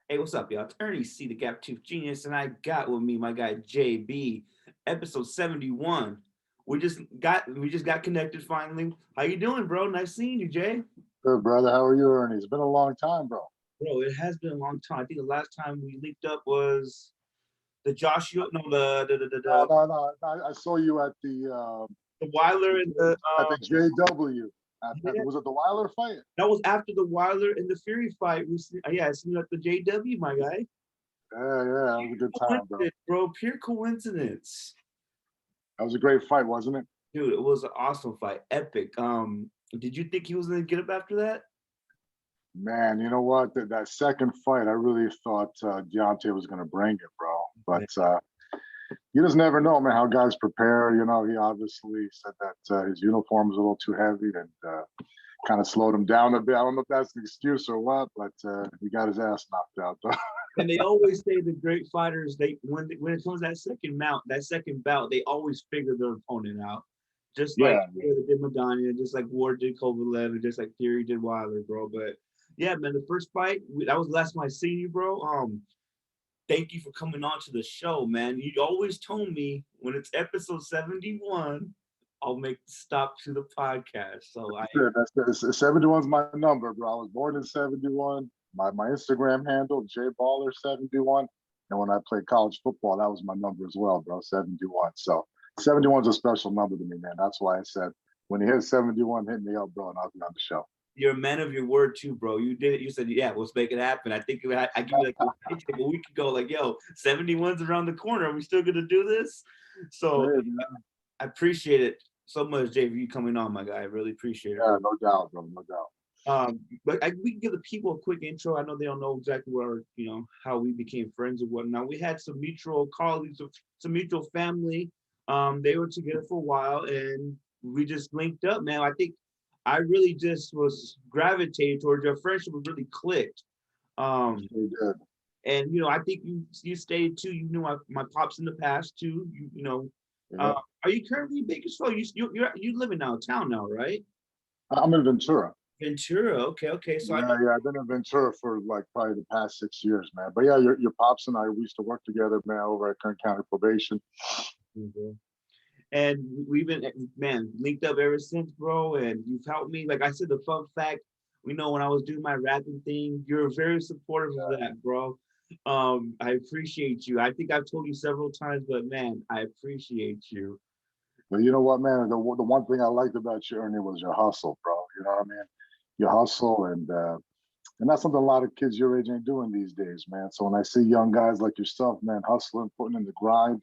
Hey, what's up, y'all? It's Ernie C, the Gap Tooth Genius, and I got with me my guy JB, episode 71. We just got connected finally. How you doing, bro? Nice seeing you, Jay. Good, brother. How are you, Ernie? It's been a long time, bro. Bro, it has been a long time. I think the last time we linked up was the Joshua, no, No. I saw you the Wilder and the at the JW. yeah, Was it the Wilder fight? that was after the Wilder and the Fury fight. Yeah, I seen you at the JW, my guy. Yeah. It was a good time, bro. Coincidence, bro, pure coincidence. That was a great fight, wasn't it? Dude, it was an awesome fight, epic. Did you think he was gonna get up after that? Man, you know what? That second fight, I really thought Deontay was going to bring it, bro. But you just never know, man, how guys prepare. You know, he obviously said that his uniform was a little too heavy and kind of slowed him down a bit. I don't know if that's an excuse or what, but he got his ass knocked out, though. And they always say the great fighters, when it comes to that second bout, they always figure their opponent out. Just like Yeah, Taylor did Madonna, just like Ward did Kovalev, and just like Theory did Wilder, bro. But yeah, man, the first fight, that was the last time I seen you, bro. Thank you for coming on to the show, man. You always told me when it's episode 71, I'll make the stop to the podcast. So that's 71's my number, bro. I was born in 71. My Instagram handle, Jay Baller 71. And when I played college football, that was my number as well, bro, 71. So 71's a special number to me, man. That's why I said when he hit 71, hit me up, bro, and I'll be on the show. you're a man of your word too, bro. You did it. You said, yeah, let's make it happen. I think I give you like a week ago, like, yo, 71's around the corner. Are we still gonna do this? So Hey, I appreciate it so much, Jay, for you coming on, my guy. I really appreciate it. yeah, no doubt, bro, no doubt. We can give the people a quick intro. I know they don't know exactly where, how we became friends and whatnot. We had some mutual colleagues, some mutual family. They were together for a while, and we just linked up, man. I think I really just was gravitated towards your friendship. Was really clicked. Um, He did. and I think you stayed too. You knew my pops in the past too. Yeah. Are you currently in Bakersfield? You live in town now, right? I'm in Ventura. Ventura. Okay. So I know. Yeah. I've been in Ventura for like probably the past 6 years, man. But yeah, your pops and I, we used to work together, man, over at Kern County Probation. Mhm. And we've been, man, linked up ever since, bro. And you've helped me. Like I said, the fun fact, when I was doing my rapping thing, you're very supportive of that, bro. I appreciate you. I think I've told you several times, but man, I appreciate you. But you know what, man? The one thing I liked about you, Ernie, was your hustle, bro. You know what I mean? Your hustle, and that's something a lot of kids your age ain't doing these days, man. So when I see young guys like yourself, man, hustling, putting in the grind,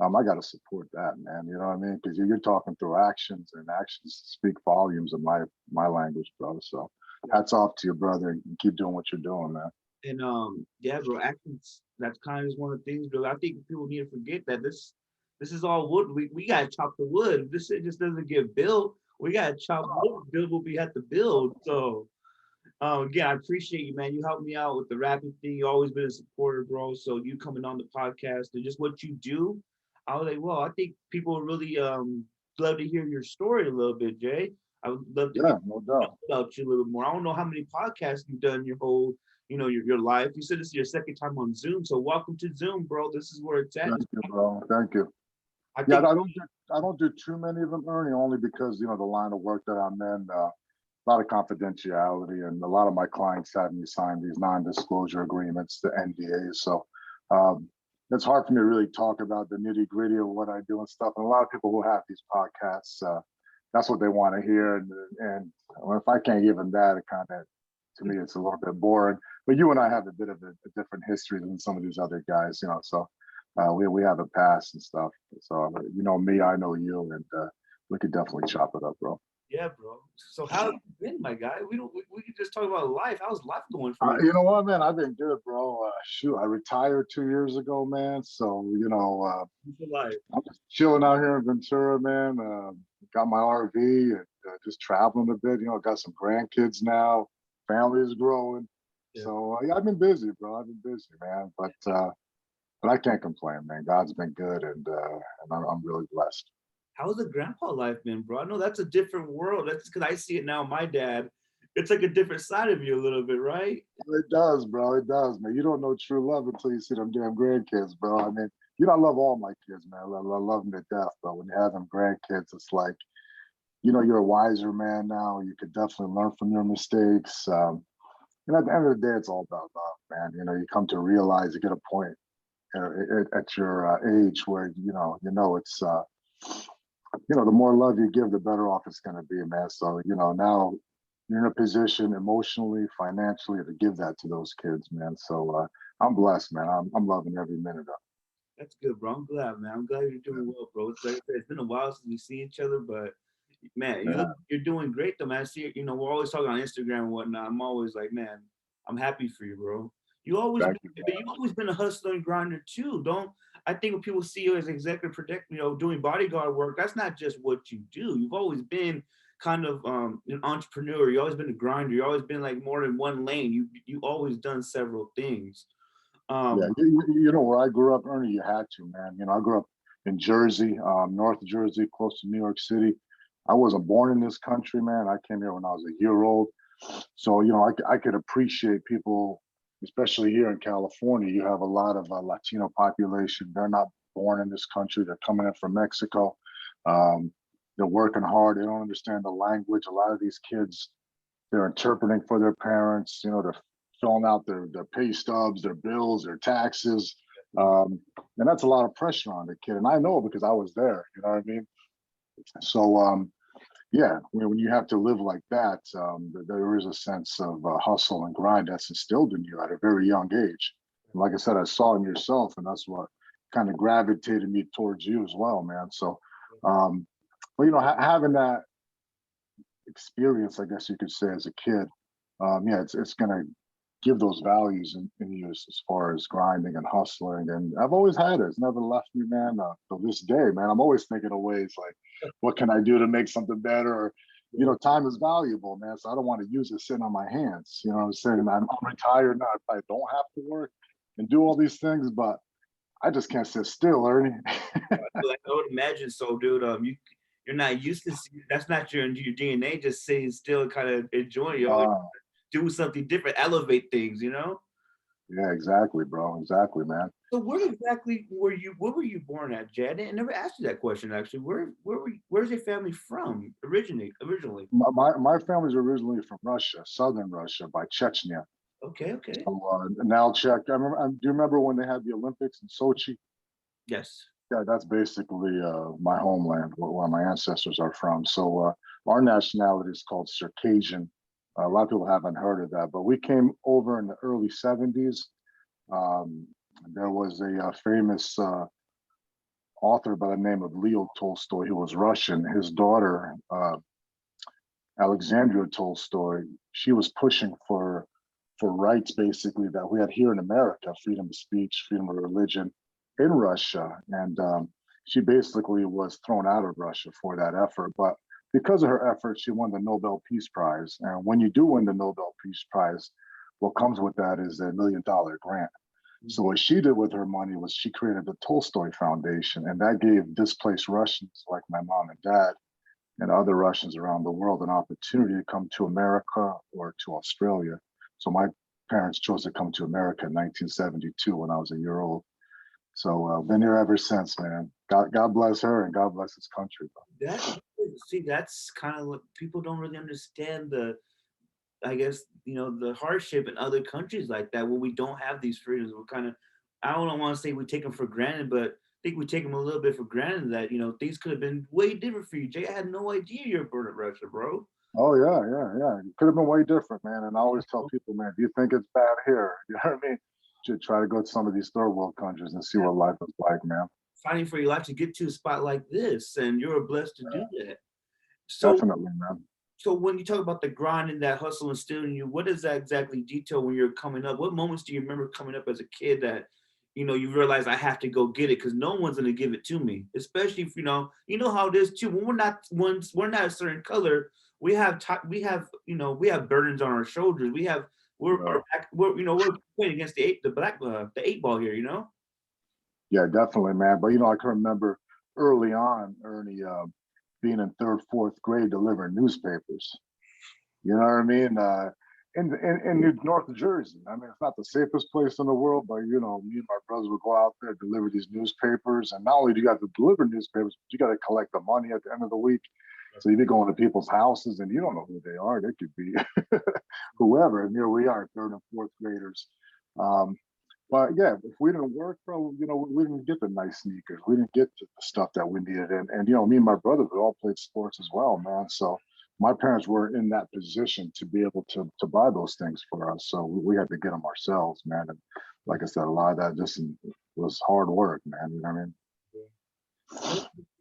I gotta support that, man. You know what I mean? Because you're talking through actions, and actions speak volumes in my language, bro. So hats off to your brother, and keep doing what you're doing, man. And yeah, bro, actually, that's kind of just one of the things, bro. I think people need to forget that this is all wood. We gotta chop the wood. This shit just doesn't get built. We gotta chop wood, build what we have to build. So again, I appreciate you, man. You helped me out with the rapping thing. You always been a supporter, bro. So you coming on the podcast and just what you do, I was like, well, I think people would really love to hear your story a little bit, Jay. I would love to Yeah, no know doubt. about you a little bit more. I don't know how many podcasts you've done your whole, your life. You said this is your second time on Zoom, so welcome to Zoom, bro. This is where it's at. Thank you, bro. Thank you. I Yeah, think I don't do too many of them, Ernie, only because the line of work that I'm in, a lot of confidentiality, and a lot of my clients have me sign these non-disclosure agreements, the NDAs. So um, it's hard for me to really talk about the nitty-gritty of what I do and stuff. And a lot of people who have these podcasts, that's what they want to hear. And if I can't give them that, it kind of, to me, it's a little bit boring. But you and I have a bit of a different history than some of these other guys, so we have a past and stuff. So you know me, I know you, and we could definitely chop it up, bro. yeah, bro. So how have you been, my guy? We can just talk about life. How's life going for you? You know what, man? I've been good, bro. Shoot, I retired 2 years ago, man. So For life. I'm just chilling out here in Ventura, man. Got my RV and just traveling a bit. Got some grandkids now. Family is growing. Yeah. So yeah, I've been busy, bro. I've been busy, man. But I can't complain, man. God's been good, and I'm really blessed. How's the grandpa life been, bro? I know that's a different world. That's because I see it now. My dad, it's like a different side of you a little bit, right? It does, bro. It does, man. You don't know true love until you see them damn grandkids, bro. I mean, you know, I love all my kids, man. I love them to death, but when you have them grandkids, it's like, you know, you're a wiser man now. You could definitely learn from your mistakes. And at the end of the day, it's all about love, man. You know, you come to realize, you get a point at your age where it's the more love you give, the better off it's going to be, man. So now you're in a position emotionally, financially to give that to those kids, man. So I'm blessed, man. I'm loving every minute of That's good, bro. I'm glad, man. I'm glad you're doing well, bro. It's like I said, it's been a while since we see each other, but man, it. Yeah, you're doing great though, man. I see, we're always talking on Instagram and whatnot. I'm always like, man, I'm happy for you, bro. thank you, man. You always been a hustler and grinder too. Don't I think when people see you as executive protect, doing bodyguard work, that's not just what you do. You've always been kind of an entrepreneur. You always been a grinder. You always been like more than one lane. You always done several things. Yeah, Um, you know where I grew up, Ernie, you had to, man. I grew up in Jersey, North Jersey, close to New York City. I wasn't born in this country, man. I came here when I was a year old. So, I could appreciate people, especially here in California. You have a lot of Latino population. They're not born in this country. They're coming in from Mexico. Um, they're working hard. They don't understand the language. A lot of these kids, they're interpreting for their parents. They're filling out their pay stubs, their bills, their taxes. And that's a lot of pressure on the kid. And I know because I was there, you know what I mean? So, yeah, when you have to live like that, there is a sense of hustle and grind that's instilled in you at a very young age. And like I said, I saw in yourself, and that's what kind of gravitated me towards you as well, man. So, but having that experience, I guess you could say, as a kid, yeah, it's gonna give those values in you as far as grinding and hustling. And I've always had it. It's never left me, man. To this day, man, I'm always thinking of ways like, what can I do to make something better? Or, time is valuable, man. So I don't want to use it sitting on my hands. You know what I'm saying? I'm retired now. I don't have to work and do all these things, but I just can't sit still, Ernie. Like, I would imagine so, dude. You're not used to that's not your DNA. Just sitting still, kind of enjoying. You always uh, do something different, elevate things. yeah, exactly, bro. Exactly, man. So where exactly were you? Where were you born at, Jed? I never asked you that question actually. Where's your family from originally? My family's originally from Russia, southern Russia, by Chechnya. Okay, okay. So, now check. Do you remember when they had the Olympics in Sochi? Yes. Yeah, that's basically my homeland, where my ancestors are from. So our nationality is called Circassian. A lot of people haven't heard of that, but we came over in the early 70s. Um, there was a famous author by the name of Leo Tolstoy, who was Russian. His daughter, Alexandria Tolstoy, she was pushing for rights basically that we had here in America, freedom of speech, freedom of religion in Russia. And she basically was thrown out of Russia for that effort. But because of her efforts, she won the Nobel Peace Prize. And when you do win the Nobel Peace Prize, what comes with that is a $1 million grant. So what she did with her money was she created the Tolstoy Foundation, and that gave displaced Russians like my mom and dad and other Russians around the world an opportunity to come to America or to Australia. So my parents chose to come to America in 1972 when I was a year old. So been here ever since, man. God bless her and God bless this country. That see, that's kind of what people don't really understand I guess, the hardship in other countries like that where we don't have these freedoms. We're kind of, I don't want to say we take them for granted, but I think we take them a little bit for granted that, things could have been way different for you. Jay, I had no idea you're born in Russia, bro. Oh yeah, yeah, yeah. It could have been way different, man. And I always tell people, man, if you think it's bad here, you know what I mean? You should try to go to some of these third world countries and see what life is like, man. Fighting for your life to get to a spot like this, and you're blessed to do that. So, Definitely, man. so when you talk about the grind and that hustle instilled in you, what does that exactly detail when you're coming up? What moments do you remember coming up as a kid that you realize I have to go get it because no one's gonna give it to me. Especially if you know how it is too. When we're not a certain color, we have burdens on our shoulders. Yeah, We're playing against the eight ball here. yeah, definitely, man. But I can remember early on, Ernie, being in third, fourth grade delivering newspapers. You know what I mean? In North Jersey. I mean, it's not the safest place in the world, but you know, me and my brothers would go out there, deliver these newspapers, and not only do you got to deliver newspapers, but you got to collect the money at the end of the week. So you be going to people's houses, and you don't know who they are. They could be whoever. And here we are, third and fourth graders. Um, but yeah, if we didn't work, bro, you know, we didn't get the nice sneakers. We didn't get the stuff that we needed. And you know, me and my brothers, we all played sports as well, man. So my parents were in that position to be able to buy those things for us. So we had to get them ourselves, man. And like I said, a lot of that just was hard work, man. You know what I mean?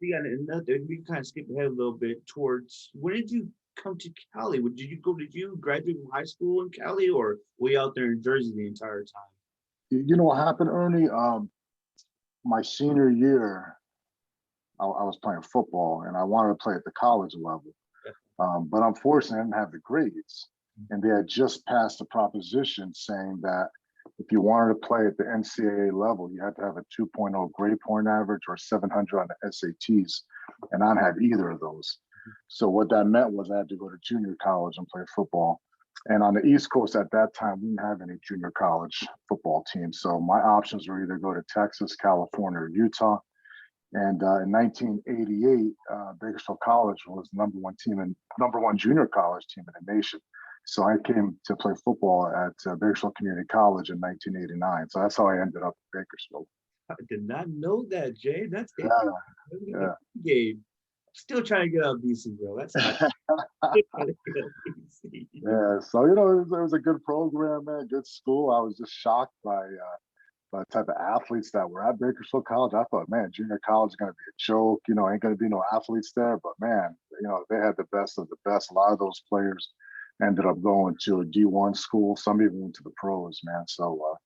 Yeah, and another, we kind of skip ahead a little bit towards when did you come to Cali? Did you graduate from high school in Cali or way out there in Jersey the entire time? You know what happened, Ernie? My senior year, I was playing football and I wanted to play at the college level. But unfortunately, I didn't have the grades. And they had just passed a proposition saying that if you wanted to play at the NCAA level, you had to have a 2.0 grade point average or 700 on the SATs. And I had either of those. So what that meant was I had to go to junior college and play football. And on the East Coast at that time, we didn't have any junior college football teams. So my options were either go to Texas, California, or Utah. And in 1988, Bakersfield College was number one junior college team in the nation. So I came to play football at Bakersfield Community College in 1989. So that's how I ended up at Bakersfield. I did not know that, Jay. That's it. Yeah, yeah. Game. Still trying to get out of BC, bro. That's not BC. Yeah, so you know, it was a good program, man, good school. I was just shocked by the type of athletes that were at Bakersfield College. I thought, man, junior college is going to be a joke. You know, ain't going to be no athletes there. But man, you know, they had the best of the best. A lot of those players ended up going to a D1 school. Some even went to the pros, man. So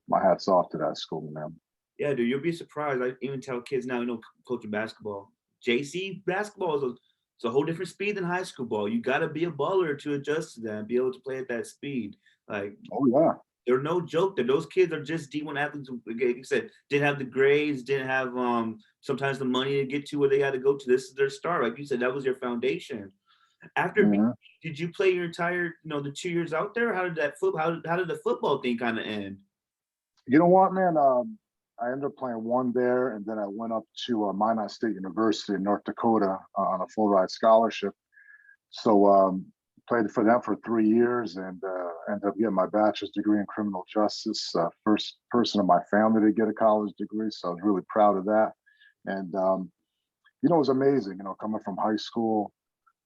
my hat's off to that school, man. Yeah, dude, you'll be surprised. I even tell kids now, coaching basketball. JC basketball it's a whole different speed than high school ball. You got to be a baller to adjust to that and be able to play at that speed. Like, oh yeah, they're no joke. That those kids are just D1 athletes. Like you said, didn't have the grades, didn't have sometimes the money to get to where they got to go to. This is their start. Like you said, that was your foundation. After, mm-hmm. did you play your entire, the 2 years out there? How did how did the football thing kind of end? You know what, man? I ended up playing one there, and then I went up to Minot State University in North Dakota on a full ride scholarship. So played for them for 3 years and ended up getting my bachelor's degree in criminal justice. First person in my family to get a college degree, so I was really proud of that. And you know, it was amazing. You know, coming from high school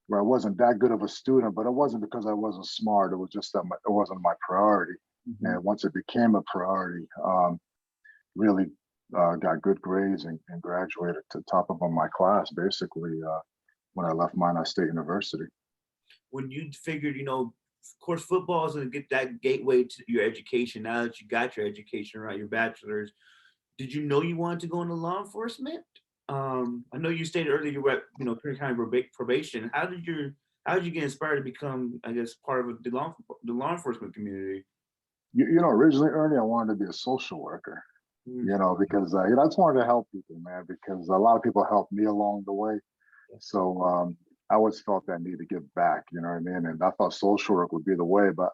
where I wasn't that good of a student, but it wasn't because I wasn't smart. It was just that it wasn't my priority. Mm-hmm. And once it became a priority, really got good grades and graduated to top of my class basically when I left Minot State University. When you figured, of course, football is going to get that gateway to your education. Now that you got your education, right, your bachelor's, did you know you wanted to go into law enforcement? I know you stated earlier you were at, Kern County probation. How did you get inspired to become, I guess, part of the law enforcement community? You know, originally, Ernie, I wanted to be a social worker. You know, because I just wanted to help people, man. Because a lot of people helped me along the way, so I always felt that need to give back. You know what I mean? And I thought social work would be the way, but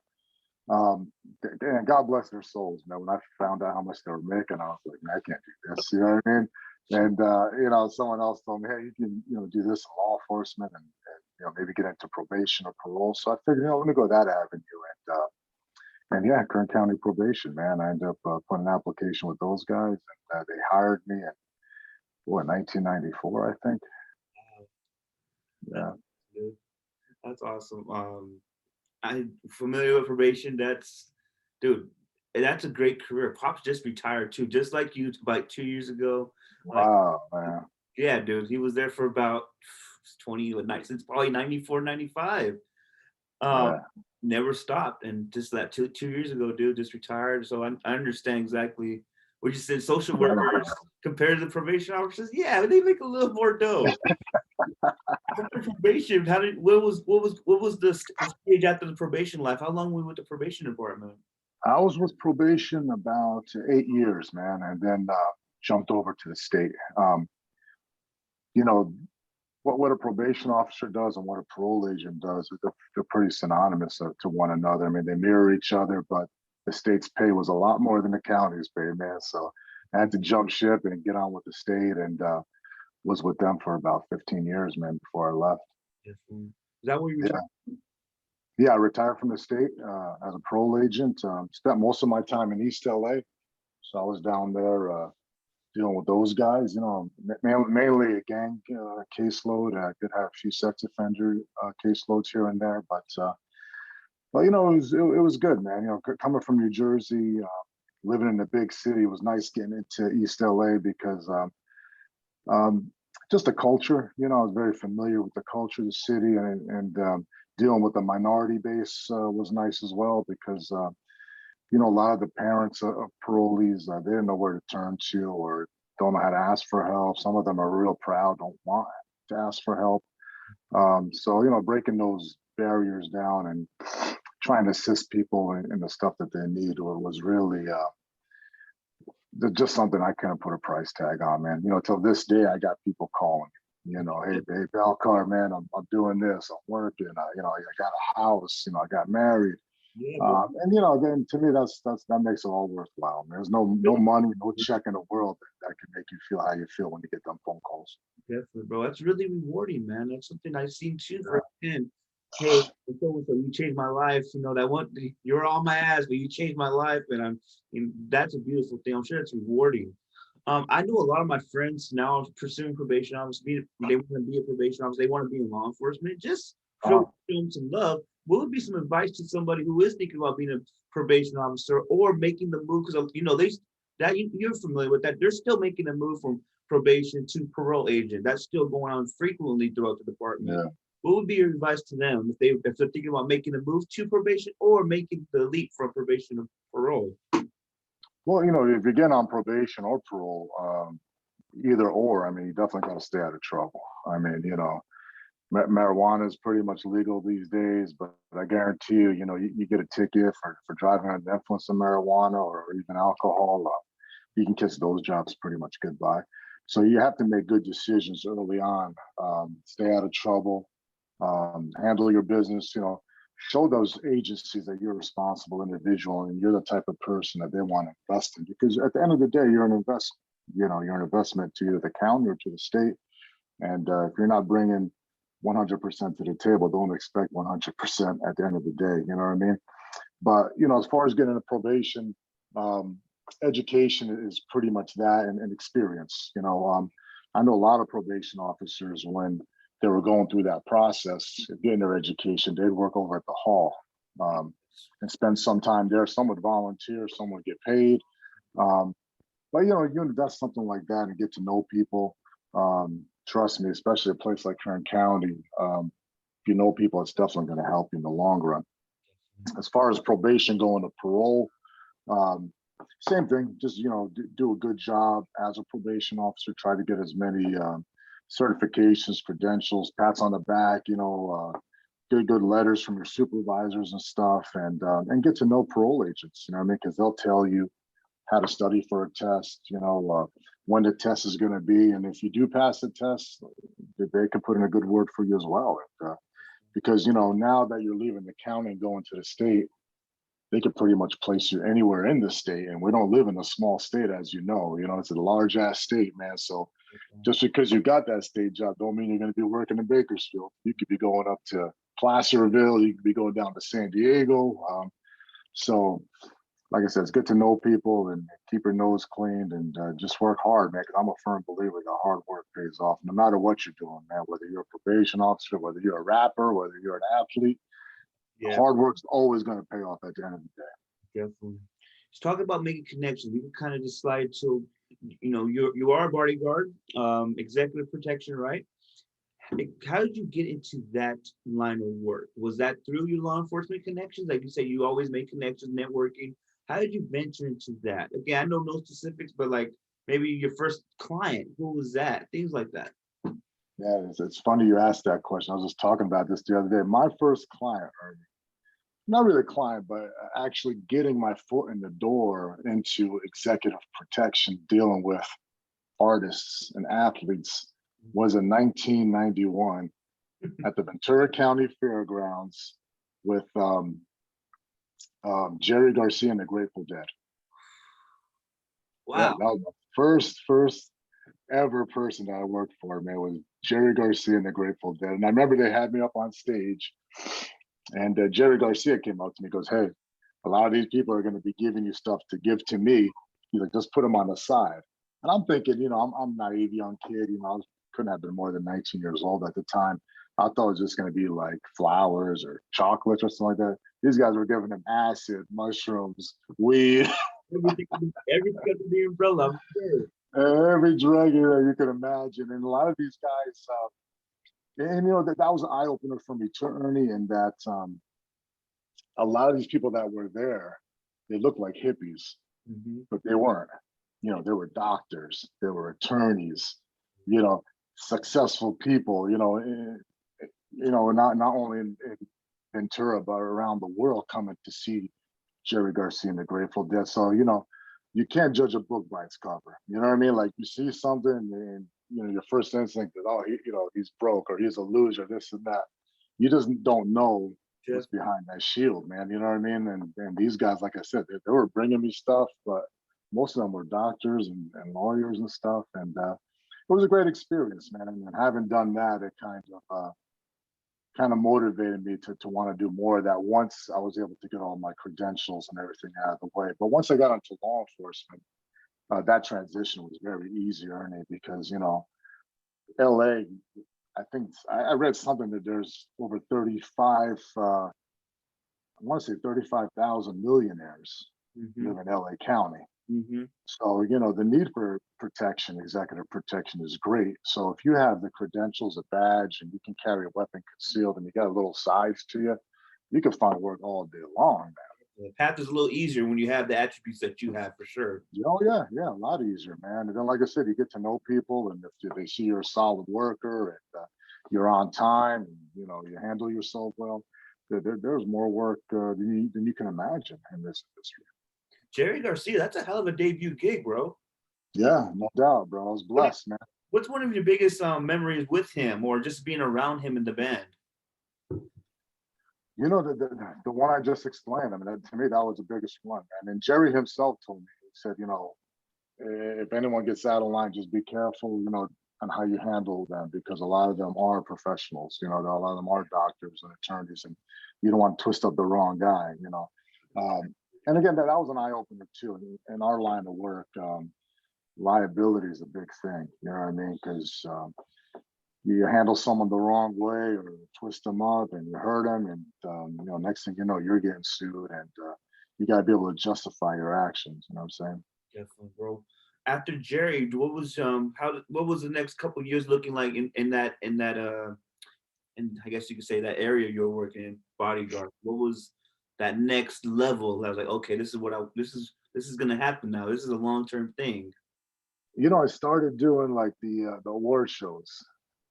and God bless their souls, man. When I found out how much they were making, I was like, man, I can't do this. You know what I mean? And someone else told me, hey, you can, do this in law enforcement and maybe get into probation or parole. So I figured, let me go that avenue and yeah, Kern County probation, man. I ended up putting an application with those guys, and they hired me in 1994, I think. Yeah, that's awesome. I'm familiar with probation. Dude, that's a great career. Pop's just retired too, just like you, about 2 years ago. Wow, man. Yeah, dude, he was there for about 20 since probably 94, 95. Yeah. Never stopped, and just that 2 years ago, dude, just retired. So I understand exactly what you said. Social workers compared to the probation officers, yeah, they make a little more dough. After probation, what was the stage after the probation life? How long were you with the probation department? I was with probation about 8 years, man, and then jumped over to the state. what a probation officer does and what a parole agent does, they're pretty synonymous to one another. I mean, they mirror each other, but the state's pay was a lot more than the county's pay, man. So I had to jump ship and get on with the state, and was with them for about 15 years, man, before I left. Definitely. Is that where you Yeah. retired? Yeah, I retired from the state as a parole agent. Spent most of my time in East LA. So I was down there dealing with those guys, mainly a gang caseload. I did have a few sex offender caseloads here and there, but it was good, man. Coming from New Jersey, living in a big city, it was nice getting into East LA because um, just the culture. I was very familiar with the culture of the city, and dealing with the minority base was nice as well because a lot of the parents of parolees, they didn't know where to turn to or don't know how to ask for help. Some of them are real proud, don't want to ask for help. So, breaking those barriers down and trying to assist people in the stuff that they need was really just something I couldn't put a price tag on, man. Till this day, I got people calling hey, Balkar, man, I'm doing this, I'm working, I got a house, I got married. Yeah, bro. And then to me, that makes it all worthwhile. There's no money, no check in the world that can make you feel how you feel when you get them phone calls. Definitely, bro. That's really rewarding, man. That's something I've seen too firsthand. Hey, so and so, you changed my life. That one, you're on my ass, but you changed my life, and that's a beautiful thing. I'm sure it's rewarding. I know a lot of my friends now pursuing probation officers. They want to be a probation officer. They want to be in law enforcement. Just Uh, show them some love. What would be some advice to somebody who is thinking about being a probation officer or making the move? Because you're familiar with that. They're still making the move from probation to parole agent. That's still going on frequently throughout the department. yeah. What would be your advice to them if they're thinking about making the move to probation or making the leap from probation to parole? Well, if you're getting on probation or parole, either or, I mean, you definitely got to stay out of trouble. I mean, marijuana is pretty much legal these days, but I guarantee you get a ticket for driving under the influence of marijuana or even alcohol, you can kiss those jobs pretty much goodbye. So you have to make good decisions early on. Stay out of trouble, handle your business. Show those agencies that you're a responsible individual and you're the type of person that they want to invest in. Because at the end of the day, you're an investment. You're an investment to either the county or to the state. And if you're not bringing 100% to the table, don't expect 100% at the end of the day. You know what I mean? But as far as getting a probation, education is pretty much that, and experience. I know a lot of probation officers when they were going through that process, getting their education, they'd work over at the hall and spend some time there. Some would volunteer, some would get paid. But you invest something like that and get to know people. Trust me, especially a place like Kern County, if you know people, it's definitely going to help you in the long run. As far as probation going to parole, same thing. Just do a good job as a probation officer. Try to get as many certifications, credentials, pats on the back. Good letters from your supervisors and stuff, and get to know parole agents. You know what I mean? Because they'll tell you how to study for a test. When the test is going to be, and if you do pass the test, they could put in a good word for you as well. Because now that you're leaving the county and going to the state, they could pretty much place you anywhere in the state. And we don't live in a small state, as you know. It's a large ass state, man. So just because you got that state job don't mean you're going to be working in Bakersfield. You could be going up to Placerville. You could be going down to San Diego. So like I said, it's good to know people and keep your nose cleaned and just work hard, man. Because I'm a firm believer that hard work pays off, no matter what you're doing, man. Whether you're a probation officer, whether you're a rapper, whether you're an athlete, Yeah, hard work's always going to pay off at the end of the day. definitely. Let's talk about making connections. We can kind of just slide to, you are a bodyguard, executive protection, right? How did you get into that line of work? Was that through your law enforcement connections? Like you say, you always make connections, networking. How did you venture into that? Again, I know no specifics, but like maybe your first client, who was that? Things like that. Yeah, it's funny you asked that question. I was just talking about this the other day. My first client, or not really a client, but actually getting my foot in the door into executive protection, dealing with artists and athletes, was in 1991 at the Ventura County Fairgrounds with Jerry Garcia and the Grateful Dead. Yeah, Wow. that was the first ever person that I worked for, man, was Jerry Garcia and the Grateful Dead. And I remember they had me up on stage, and Jerry Garcia came up to me and goes, "Hey, a lot of these people are going to be giving you stuff to give to me. He's like, just put them on the side." And I'm thinking, I'm naive young kid, couldn't have been more than 19 years old at the time. I thought it was just going to be like flowers or chocolates or something like that. These guys were giving them acid, mushrooms, weed, Everything under the umbrella, I'm sure. every drug you could imagine. And a lot of these guys, and that was an eye opener for me too, Ernie, in that a lot of these people that were there, they looked like hippies, but they weren't. They were doctors, they were attorneys, successful people, not only in Ventura, but around the world coming to see Jerry Garcia and the Grateful Dead. So, you can't judge a book by its cover. You know what I mean? Like you see something and, your first instinct is, oh, he's broke or he's a loser, this and that. You just don't know what's behind that shield, man. You know what I mean? And these guys, like I said, they were bringing me stuff, but most of them were doctors and lawyers and stuff. And it was a great experience, man. And having done that, it kind of motivated me to want to do more of that once I was able to get all my credentials and everything out of the way. But once I got into law enforcement, that transition was very easy, Ernie, because, LA, I think I read something that there's over 35, I want to say 35,000 millionaires live in LA County. So, the need for protection, executive protection is great. So if you have the credentials, a badge, and you can carry a weapon concealed and you got a little size to you, you can find work all day long, man. The path is a little easier when you have the attributes that you have, for sure. Oh yeah, a lot easier, man. And then, like I said, you get to know people, and if they see you're a solid worker and you're on time, and you handle yourself well, there's more work than you can imagine in this industry. Jerry Garcia, that's a hell of a debut gig, bro. Yeah, no doubt, bro. I was blessed, man. What's one of your biggest memories with him, or just being around him in the band? The one I just explained. I mean, to me, that was the biggest one. And then Jerry himself told me, he said, if anyone gets out of line, just be careful, on how you handle them, because a lot of them are professionals. A lot of them are doctors and attorneys, and you don't want to twist up the wrong guy. And again, that was an eye opener too. In our line of work, liability is a big thing. You know what I mean? Because you handle someone the wrong way or twist them up and you hurt them, and next thing you know, you're getting sued, and you got to be able to justify your actions. You know what I'm saying? Definitely, bro. After Jerry, what was the next couple of years looking like in that and I guess you could say that area you were working in, bodyguard? What was that next level? I was like, okay, this is gonna happen now. This is a long-term thing. I started doing like the award shows.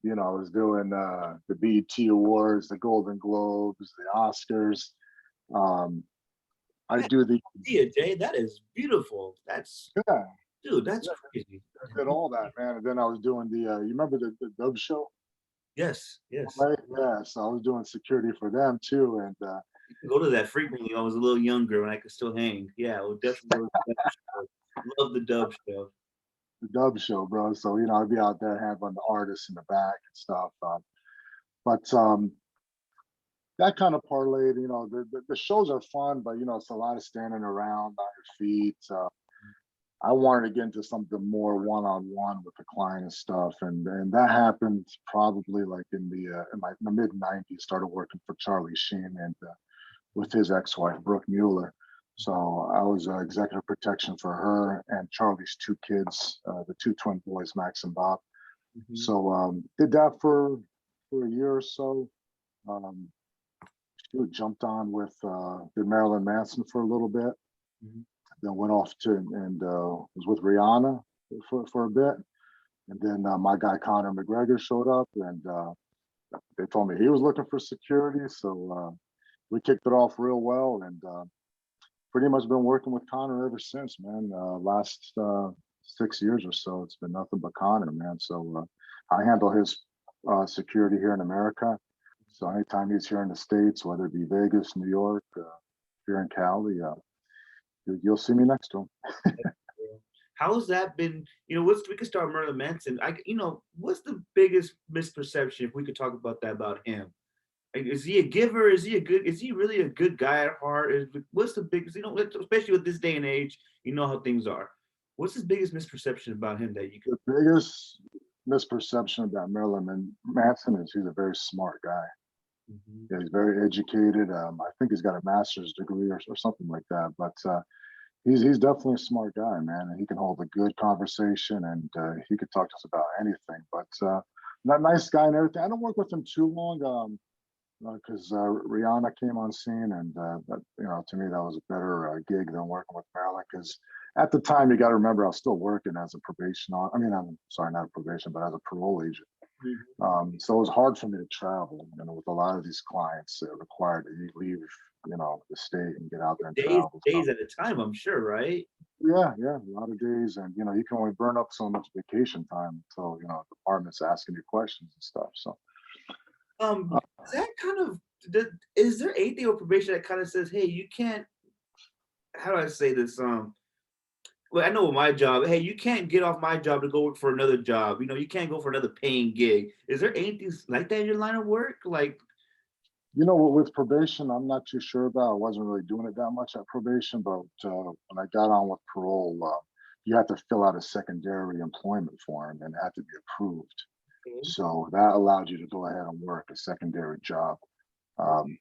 I was doing the BET Awards, the Golden Globes, the Oscars. I do the Jay, that is beautiful. yeah, Dude, that's crazy. I did all that, man. And then I was doing you remember the Dub Show? Yes. Right? Yeah, so I was doing security for them too, and Go to that frequently. I was a little younger when I could still hang. Yeah, I would definitely go to the Dub Show. Love the Dub Show. the Dub Show, bro. So I'd be out there handling the artists in the back and stuff. But that kind of parlayed. The shows are fun, but it's a lot of standing around on your feet. I wanted to get into something more one-on-one with the client and stuff, and that happened probably like in the mid '90s. Started working for Charlie Sheen and with his ex-wife Brooke Mueller. So I was executive protection for her and Charlie's two kids, the two twin boys, Max and Bob. So did that for a year or so. She jumped on with did Marilyn Manson for a little bit. Then went off to and was with Rihanna for a bit, and then my guy Conor McGregor showed up, and they told me he was looking for security, so we kicked it off real well, and pretty much been working with Conor ever since, man. Last 6 years or so, it's been nothing but Conor, man. So I handle his security here in America. So anytime he's here in the States, whether it be Vegas, New York, here in Cali, you'll see me next to him. How's that been? What's we could start with Merlin Manson. What's the biggest misperception if we could talk about that about him? Like, is he a giver? Is he a good? Is he really a good guy at heart? What's the biggest? Especially with this day and age, you know how things are. What's his biggest misperception about him that you could? The biggest misperception about Marilyn Manson is he's a very smart guy. Mhm. Yeah, he's very educated. I think he's got a master's degree or something like that. But he's definitely a smart guy, man, and he can hold a good conversation, and he could talk to us about anything. But not nice guy and everything. I don't work with him too long. Because Rihanna came on scene, and that, to me that was a better gig than working with Marilyn. Because at the time, you got to remember, I was still working as a probation. I mean, I'm sorry, not a probation, but as a parole agent. Mhm. So it was hard for me to travel. With a lot of these clients, required that you leave, the state and get out there and Days, travel. So days at a time, I'm sure, right? yeah, a lot of days, and you can only burn up so much vacation time until departments asking you questions and stuff. So. Um, is that kind of is there anything with probation that kind of says, hey, you can't? How do I say this? Well, I know with my job, hey, you can't get off my job to go work for another job. You can't go for another paying gig. Is there anything like that in your line of work? Like, With probation, I'm not too sure about. I wasn't really doing it that much at probation, but when I got on with parole, you had to fill out a secondary employment form and it had to be approved. okay, So that allowed you to go ahead and work a secondary job. Um,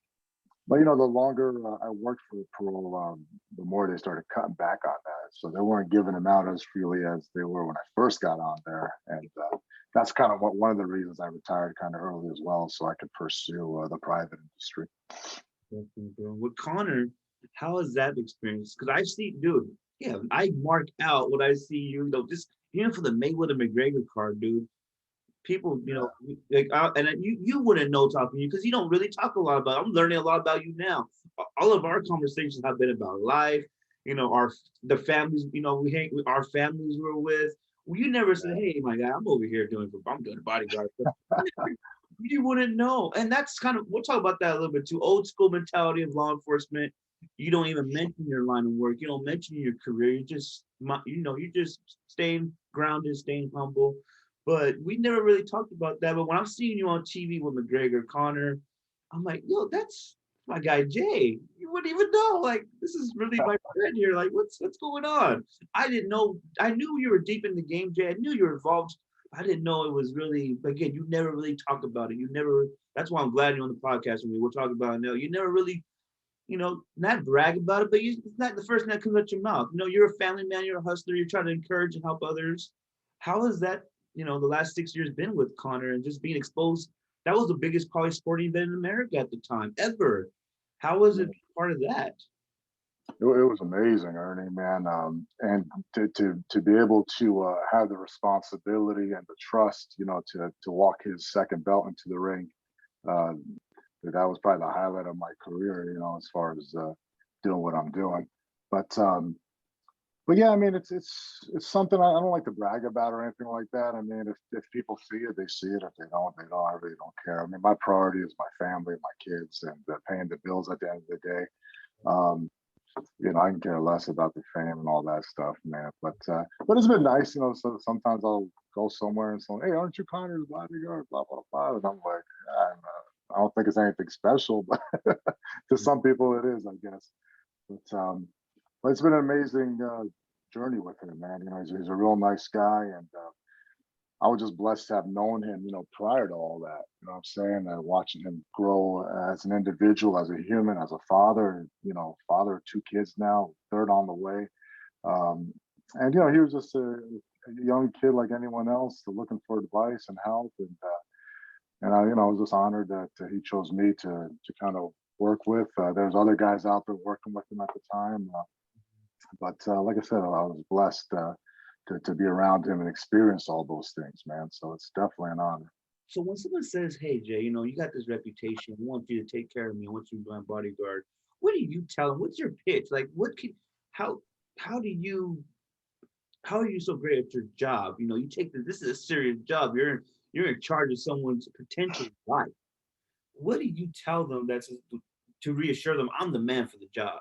but the longer I worked for parole, the more they started cutting back on that. So they weren't giving them out as freely as they were when I first got on there, and that's kind of one of the reasons I retired kind of early as well, so I could pursue the private industry. definitely, bro. With Connor, how is that experience? Because I see, dude, yeah, I mark out what I see just even for the Mayweather McGregor card, dude. People, Yeah, like, and you wouldn't know talking to you because you don't really talk a lot about. I'm learning a lot about you now. All of our conversations have been about life. Our the families. We hang with our families we're with. Well, you never said, "Hey, my guy, I'm over here I'm doing bodyguard stuff." You wouldn't know, and that's kind of we'll talk about that a little bit too. Old school mentality of law enforcement. You don't even mention your line of work. You don't mention your career. You just staying grounded, staying humble. But we never really talked about that. But when I'm seeing you on TV with McGregor, Connor, I'm like, yo, that's my guy Jay. You wouldn't even know. Like, this is really my friend here. Like, what's going on? I didn't know. I knew you were deep in the game, Jay. I knew you were involved. I didn't know it was really. Again, you never really talked about it. You never. That's why I'm glad you're on the podcast with me. We'll talk about it now. You never really, not brag about it, but it's not the first thing that comes out your mouth. You're a family man. You're a hustler. You're trying to encourage and help others. How has that, the last 6 years been with Connor and just being exposed? That was the biggest probably sporting event in America at the time ever. How was it part of that? it was amazing, Ernie, man, and to be able to have the responsibility and the trust, to walk his second belt into the ring. Uh, that was probably the highlight of my career, as far as doing what I'm doing. But but yeah, I mean, it's something I don't like to brag about or anything like that. I mean, if people see it, they see it. If they don't, they don't. I really don't care. I mean, my priority is my family, my kids, and paying the bills at the end of the day. Um, I can care less about the fame and all that stuff, man. But it's been nice, So sometimes I'll go somewhere and say, "Hey, aren't you Connor's bodyguard?" Blah blah blah, and I'm like, I don't think it's anything special, but to some people it is, I guess. But it's been an amazing journey with him, man. He's a real nice guy, and I was just blessed to have known him, prior to all that. You know what I'm saying? Watching him grow as an individual, as a human, as a father, father of two kids now, third on the way. Um, and, he was just a young kid like anyone else, looking for advice and help. And I was just honored that he chose me to kind of work with. There's other guys out there working with him at the time. But like I said, I was blessed to be around him and experience all those things, man. So it's definitely an honor. So when someone says, "Hey Jay, you got this reputation. I want you to take care of me. I want you to be my bodyguard." What do you tell them? What's your pitch? Like, how how do you how are you so great at your job? You take this is a serious job. you're in charge of someone's potential life. What do you tell them that's to reassure them I'm the man for the job?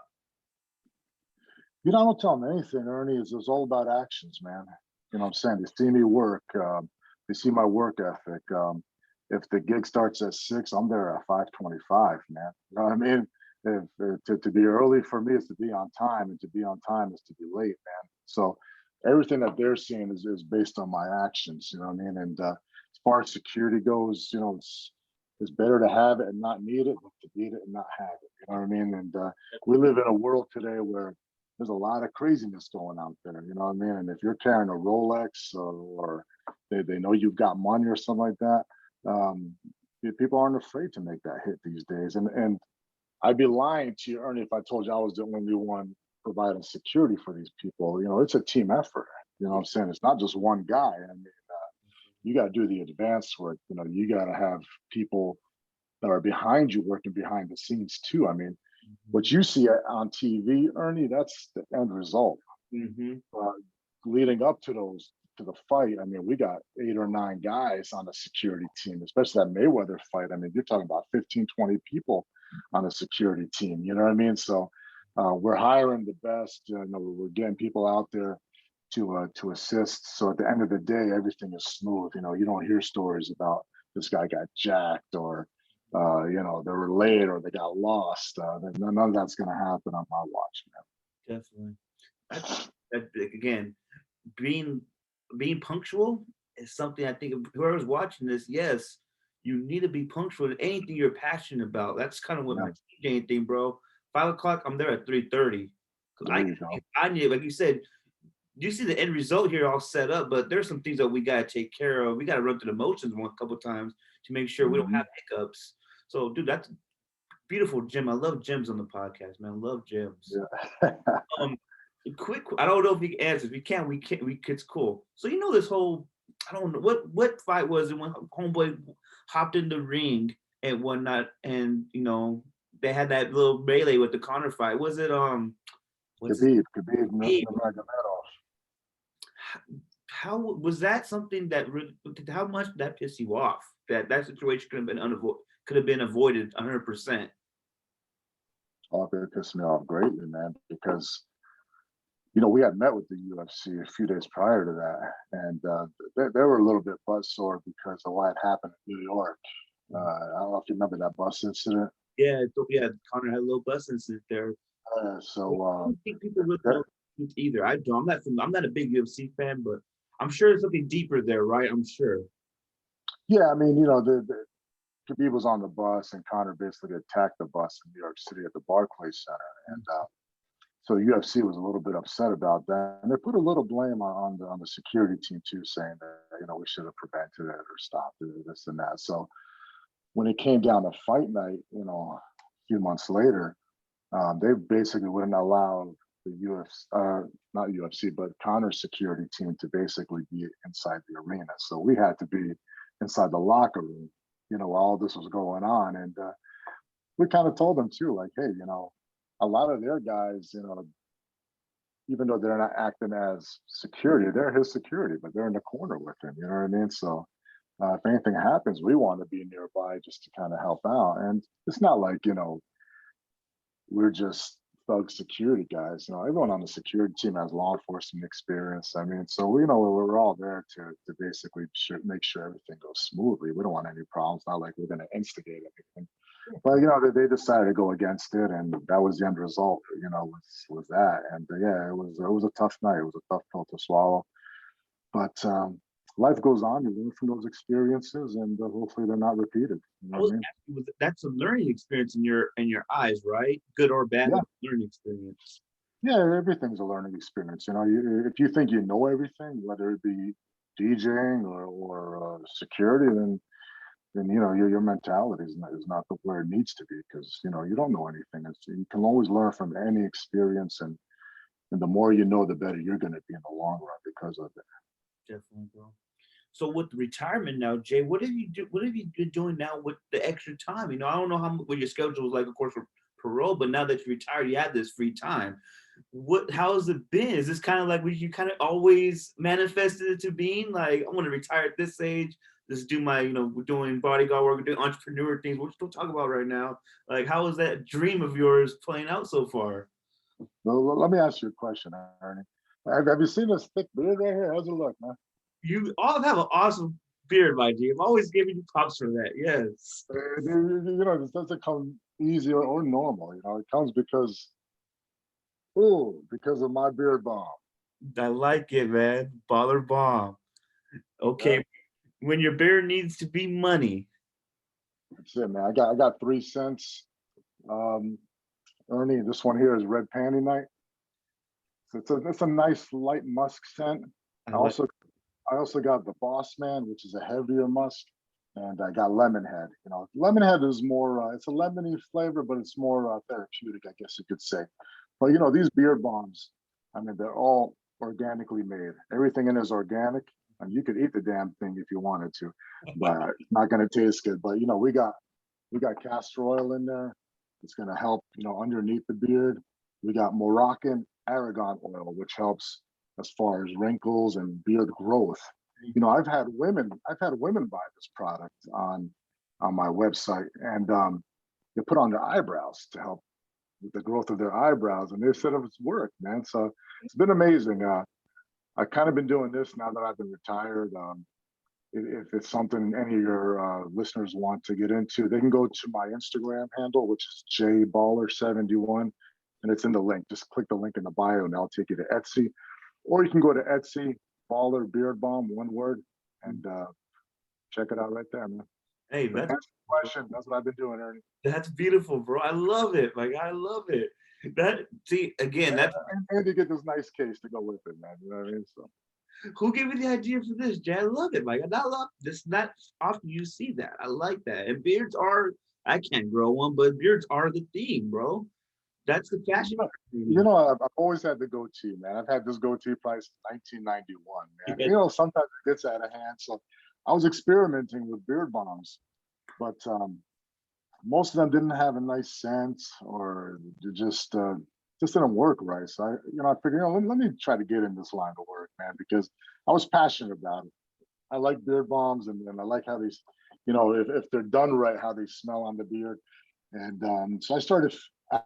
You know, I don't tell them anything, Ernie. It's all about actions, man. You know what I'm saying? They see me work. They see my work ethic. If the gig starts at 6, I'm there at 5:25, man. You know what I mean? To be early for me is to be on time, and to be on time is to be late, man. So everything that they're seeing is based on my actions. You know what I mean? And as far as security goes, you know, it's better to have it and not need it than to need it and not have it. You know what I mean? And we live in a world today where there's a lot of craziness going out there. You know what I mean? And if you're carrying a Rolex, or they know you've got money or something like that, um, people aren't afraid to make that hit these days. And I'd be lying to you, Ernie, if I told you I was the only one providing security for these people. You know, it's a team effort. You know what I'm saying? It's not just one guy. I mean, you got to do the advanced work. You know, you got to have people that are behind you working behind the scenes too. I mean, what you see on TV, Ernie, that's the end result. Mm-hmm. Uh, Leading up to the fight, I mean, we got 8 or 9 guys on the security team, especially that Mayweather fight. I mean, you're talking about 15, 20 people on a security team. You know what I mean? So we're hiring the best. You know, we're getting people out there to assist. So at the end of the day, everything is smooth. You know, you don't hear stories about this guy got jacked, or you know, they were late, or they got lost. None of that's going to happen on my watch, man. Definitely. That again, being being punctual is something I think whoever's watching this, yes, you need to be punctual in anything you're passionate about. That's kind of what Yeah, makes anything, bro. 5 o'clock, I'm there at 3:30. Cause there you go. I need, like you said, you see the end result here all set up, but there's some things that we gotta take care of. We gotta run through the motions one couple times to make sure we don't Hmm. have hiccups. So, dude, that's beautiful, Jim. I love Jims on the podcast, man. I love Jims. Yeah. Um, quick, I don't know if you can answer. If you can, we can. We it's cool. So you know this whole, I don't know what fight was it when Homeboy hopped in the ring and whatnot, and they had that little melee with the Conor fight. Was it what's his Khabib name? Nurmagomedov. How was that something that really? How much did that piss you off? That situation could have been avoided 100%. Oh, it pissed me off greatly, man, because you know we had met with the UFC a few days prior to that, and they were a little bit buzz sore because of what had happened in New York. I don't know if you remember that bus incident. Yeah, yeah. Connor had a little bus incident there. I So don't think people really that, know either. I don't. I'm not a big UFC fan, but I'm sure there's something deeper there, right? I'm sure. yeah, I mean, you know, the Khabib was on the bus, and Connor basically attacked the bus in New York City at the Barclays Center, and so UFC was a little bit upset about that, and they put a little blame on the security team too, saying that you know we should have prevented it or stopped it, this and that. So when it came down to fight night, you know, a few months later, they basically wouldn't allow the UFC, not UFC, but Connor's security team to basically be inside the arena. So we had to be inside the locker room, you know, while all this was going on. And we kind of told them too, like, hey, you know, a lot of their guys, you know, even though they're not acting as security, they're his security, but they're in the corner with him. You know what I mean? So if anything happens, we want to be nearby just to kind of help out. And it's not like, you know, we're just thug security guys. You know, everyone on the security team has law enforcement experience. I mean, so we know we're all there to basically make sure everything goes smoothly. We don't want any problems. Not like we're going to instigate anything. But you know, they decided to go against it, and that was the end result. You know, was that. And yeah, it was a tough night. It was a tough pill to swallow. But life goes on. You learn from those experiences, and hopefully they're not repeated. You know I what was I mean? asking, that's a learning experience in your eyes, right? Good or bad, Yeah. but learning experience. Yeah, everything's a learning experience. You know, if you think you know everything, whether it be DJing or security, then you know your mentality is not where it needs to be, because you know you don't know anything. You can always learn from any experience, and the more you know, the better you're going to be in the long run because of it. Definitely, bro. So with retirement now, Jay, what have you do? What have you been doing now with the extra time? I don't know what your schedule was like, of course, for parole, but now that you're retired, you have this free time. How has it been? Is this kind of like what you kind of always manifested it to being? Like, I want to retire at this age. just do my, we're doing bodyguard work, we're doing entrepreneur things. We're still talking about right now. Like, how is that dream of yours playing out so far? Well, let me ask you a question, Ernie. Have you seen this thick beard right here? How's it look, man? You all have an awesome beard, my G. I'm always giving you props for that. Yes. This doesn't come easy or normal. It comes because of my beard balm. I like it, man. Baller bomb. Yeah, Okay. When your beard needs to be money. that's it, man. I got 3 cents. Um, Ernie, this one here is Red Panty Night. So it's a nice light musk scent. I I like also I also got the Boss Man, which is a heavier musk, and I got Lemonhead. Lemonhead is more it's a lemony flavor, but it's more therapeutic, I guess you could say. But these beard bombs, I mean, they're all organically made. Everything in it is organic, and you could eat the damn thing if you wanted to, but it's not going to taste good. But we got castor oil in there. It's going to help, underneath the beard. We got Moroccan argan oil, which helps as far as wrinkles and beard growth. I've had women buy this product on my website, and they put on their eyebrows to help with the growth of their eyebrows, and they said it's worked, man. So it's been amazing. I've kind of been doing this now that I've been retired. If it's something any of your listeners want to get into, they can go to my Instagram handle, which is Jay Balkar 71, and it's in the link. Just click the link in the bio, and that'll take you to Etsy, or you can go to Etsy, Baller Beard Balm, one word, and check it out right there, man. hey, But to answer the question, that's what I've been doing, Ernie. that's beautiful, bro. I love it. Like, I love it. That see again, that's And you get this nice case to go with it, man. You know what I mean? So who gave me the idea for this, Jay? I love it. Like, I love this. Not often you see that. I like that. And beards are. I can't grow one, but beards are the theme, bro. That's the fashion. I've always had the goatee, man. I've had this goatee probably since 1991, man. Yeah, Sometimes it gets out of hand. So I was experimenting with beard bombs, but most of them didn't have a nice scent, or they just didn't work right. So I figured, let me try to get in this line of work, man, because I was passionate about it. I like beard bombs, and I like how these, if they're done right, how they smell on the beard. And so I started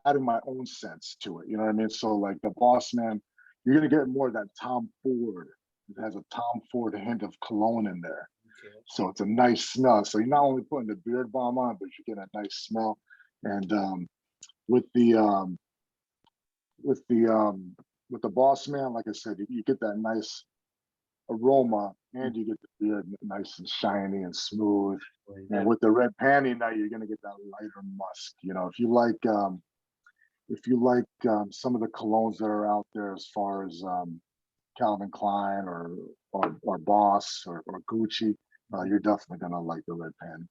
adding my own sense to it. You know what I mean? So like the Boss Man, you're gonna get more of that Tom Ford. It has a Tom Ford hint of cologne in there. okay. So it's a nice smell. So you're not only putting the beard balm on, but you get a nice smell. And with the um, with the with the Boss Man, like I said, you get that nice aroma, and you get the beard nice and shiny and smooth. And with the red panty, now you're gonna get that lighter musk. If you like some of the colognes that are out there, as far as Calvin Klein or Boss or Gucci, you're definitely gonna like the red panty.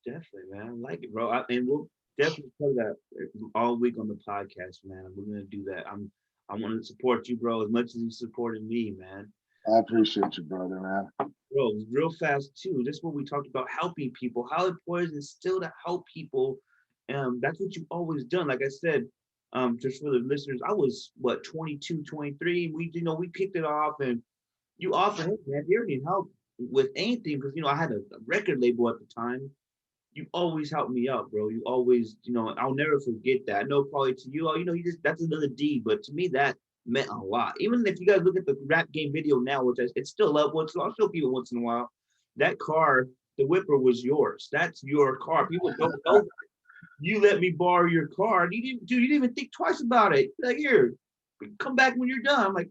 Definitely, man. I like it, bro. And we'll definitely cover that all week on the podcast, man. We're gonna do that. I want to support you, bro, as much as you supported me, man. I appreciate you, brother, man. Bro, real fast too. This is what we talked about, helping people. How important is still to help people. That's what you've always done. Like I said, just for the listeners, I was what 22, 23. We kicked it off, and you offered, hey man, if you ever need help with anything, because I had a record label at the time. You always help me out, bro. You always, I'll never forget that. I know probably to you, you just that's another D, but to me that meant a lot. Even if you guys look at the rap game video now, which it's still up, which I'll show people once in a while. That car, the Whipper, was yours. That's your car. People don't know. You let me borrow your car, and you didn't even think twice about it. Like, here, come back when you're done. I'm like,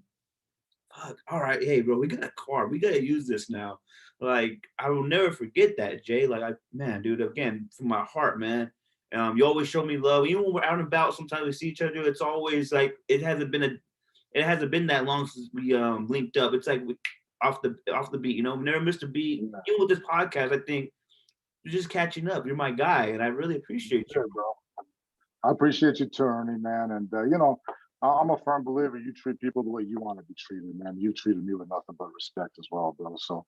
fuck, all right, hey, bro, we got a car. We gotta use this now. Like, I will never forget that, Jay. Like, man, dude, again, from my heart, man. You always show me love. Even when we're out and about, sometimes we see each other. It's always like it hasn't been that long since we linked up. It's like off the beat. We never missed a beat. Yeah, Even with this podcast, I think you're just catching up. You're my guy, and I really appreciate you. bro. I appreciate you, Tony, man. And I'm a firm believer. You treat people the way you want to be treated, man. You treated me with nothing but respect as well, bro. So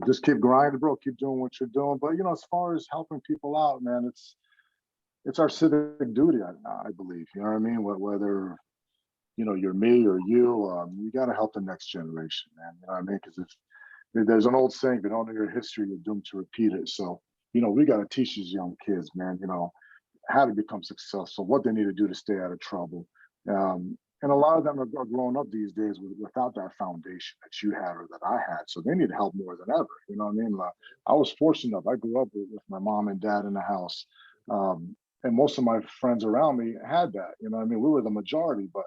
just keep grinding, bro. Keep doing what you're doing. But as far as helping people out, man, it's our civic duty, I believe. You know what I mean? Whether you're me or you got to help the next generation, man. You know what I mean? Because there's an old saying, if you don't know your history, you're doomed to repeat it. So, we got to teach these young kids, man, how to become successful, what they need to do to stay out of trouble. And a lot of them are growing up these days without that foundation that you had or that I had. So they need help more than ever. You know what I mean? Like, I was fortunate enough. I grew up with my mom and dad in the house. And most of my friends around me had that. You know what I mean? We were the majority. But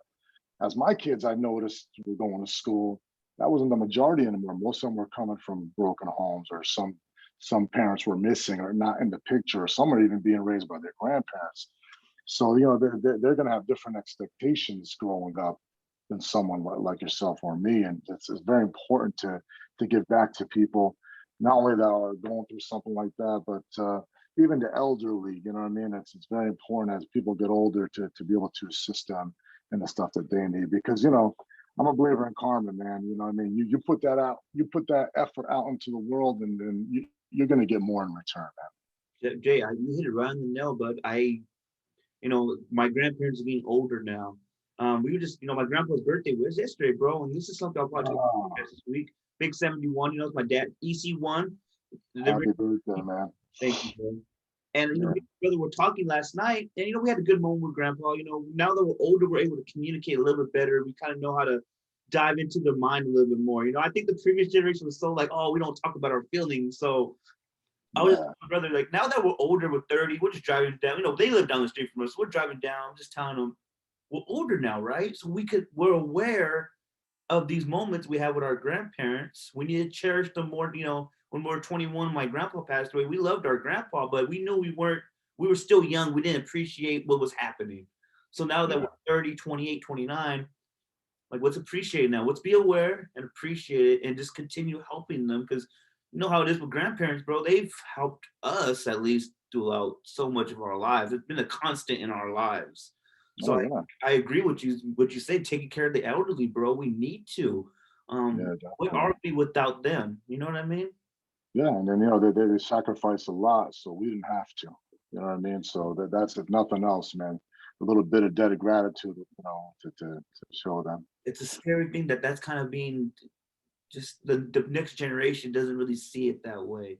as my kids, I noticed, were going to school, that wasn't the majority anymore. Most of them were coming from broken homes, or some parents were missing or not in the picture, or some are even being raised by their grandparents. So, they're going to have different expectations growing up than someone like yourself or me. And it's very important to give back to people, not only that are going through something like that, but even the elderly. You know what I mean? It's very important as people get older to be able to assist them in the stuff that they need. Because, I'm a believer in karma, man. You know what I mean? You put that out, you put that effort out into the world, and then you're going to get more in return, man. Jay, you hit it right on the nail, bud. My grandparents are getting older now. We were just, my grandpa's birthday was yesterday, bro, and this is something I'll probably talk about this week. Big 71, it's my dad, EC1. Happy birthday, man. Thank you, bro. And me Yeah. and my brother were talking last night, and we had a good moment with Grandpa. Now that we're older, we're able to communicate a little bit better. We kind of know how to dive into their mind a little bit more. I think the previous generation was so like, oh, we don't talk about our feelings. So I was just my brother, like, now that we're older, we're 30, we're just driving down. They live down the street from us. We're driving down, just telling them we're older now, right? So we're aware of these moments we have with our grandparents. We need to cherish them more. When we were 21, my grandpa passed away. We loved our grandpa, but we knew we were still young. We didn't appreciate what was happening. So now that we're 30, 28, 29, like, let's appreciate it now. Let's be aware and appreciate it and just continue helping them, because you know how it is with grandparents, bro. They've helped us at least throughout so much of our lives. It's been a constant in our lives. So I agree with you. What you say, taking care of the elderly, bro. We need to. What are we without them? You know what I mean? Yeah, and then they sacrifice a lot, so we didn't have to. You know what I mean? So that's, if nothing else, man, a little bit of debt of gratitude, to show them. It's a scary thing that's kind of being just the next generation doesn't really see it that way.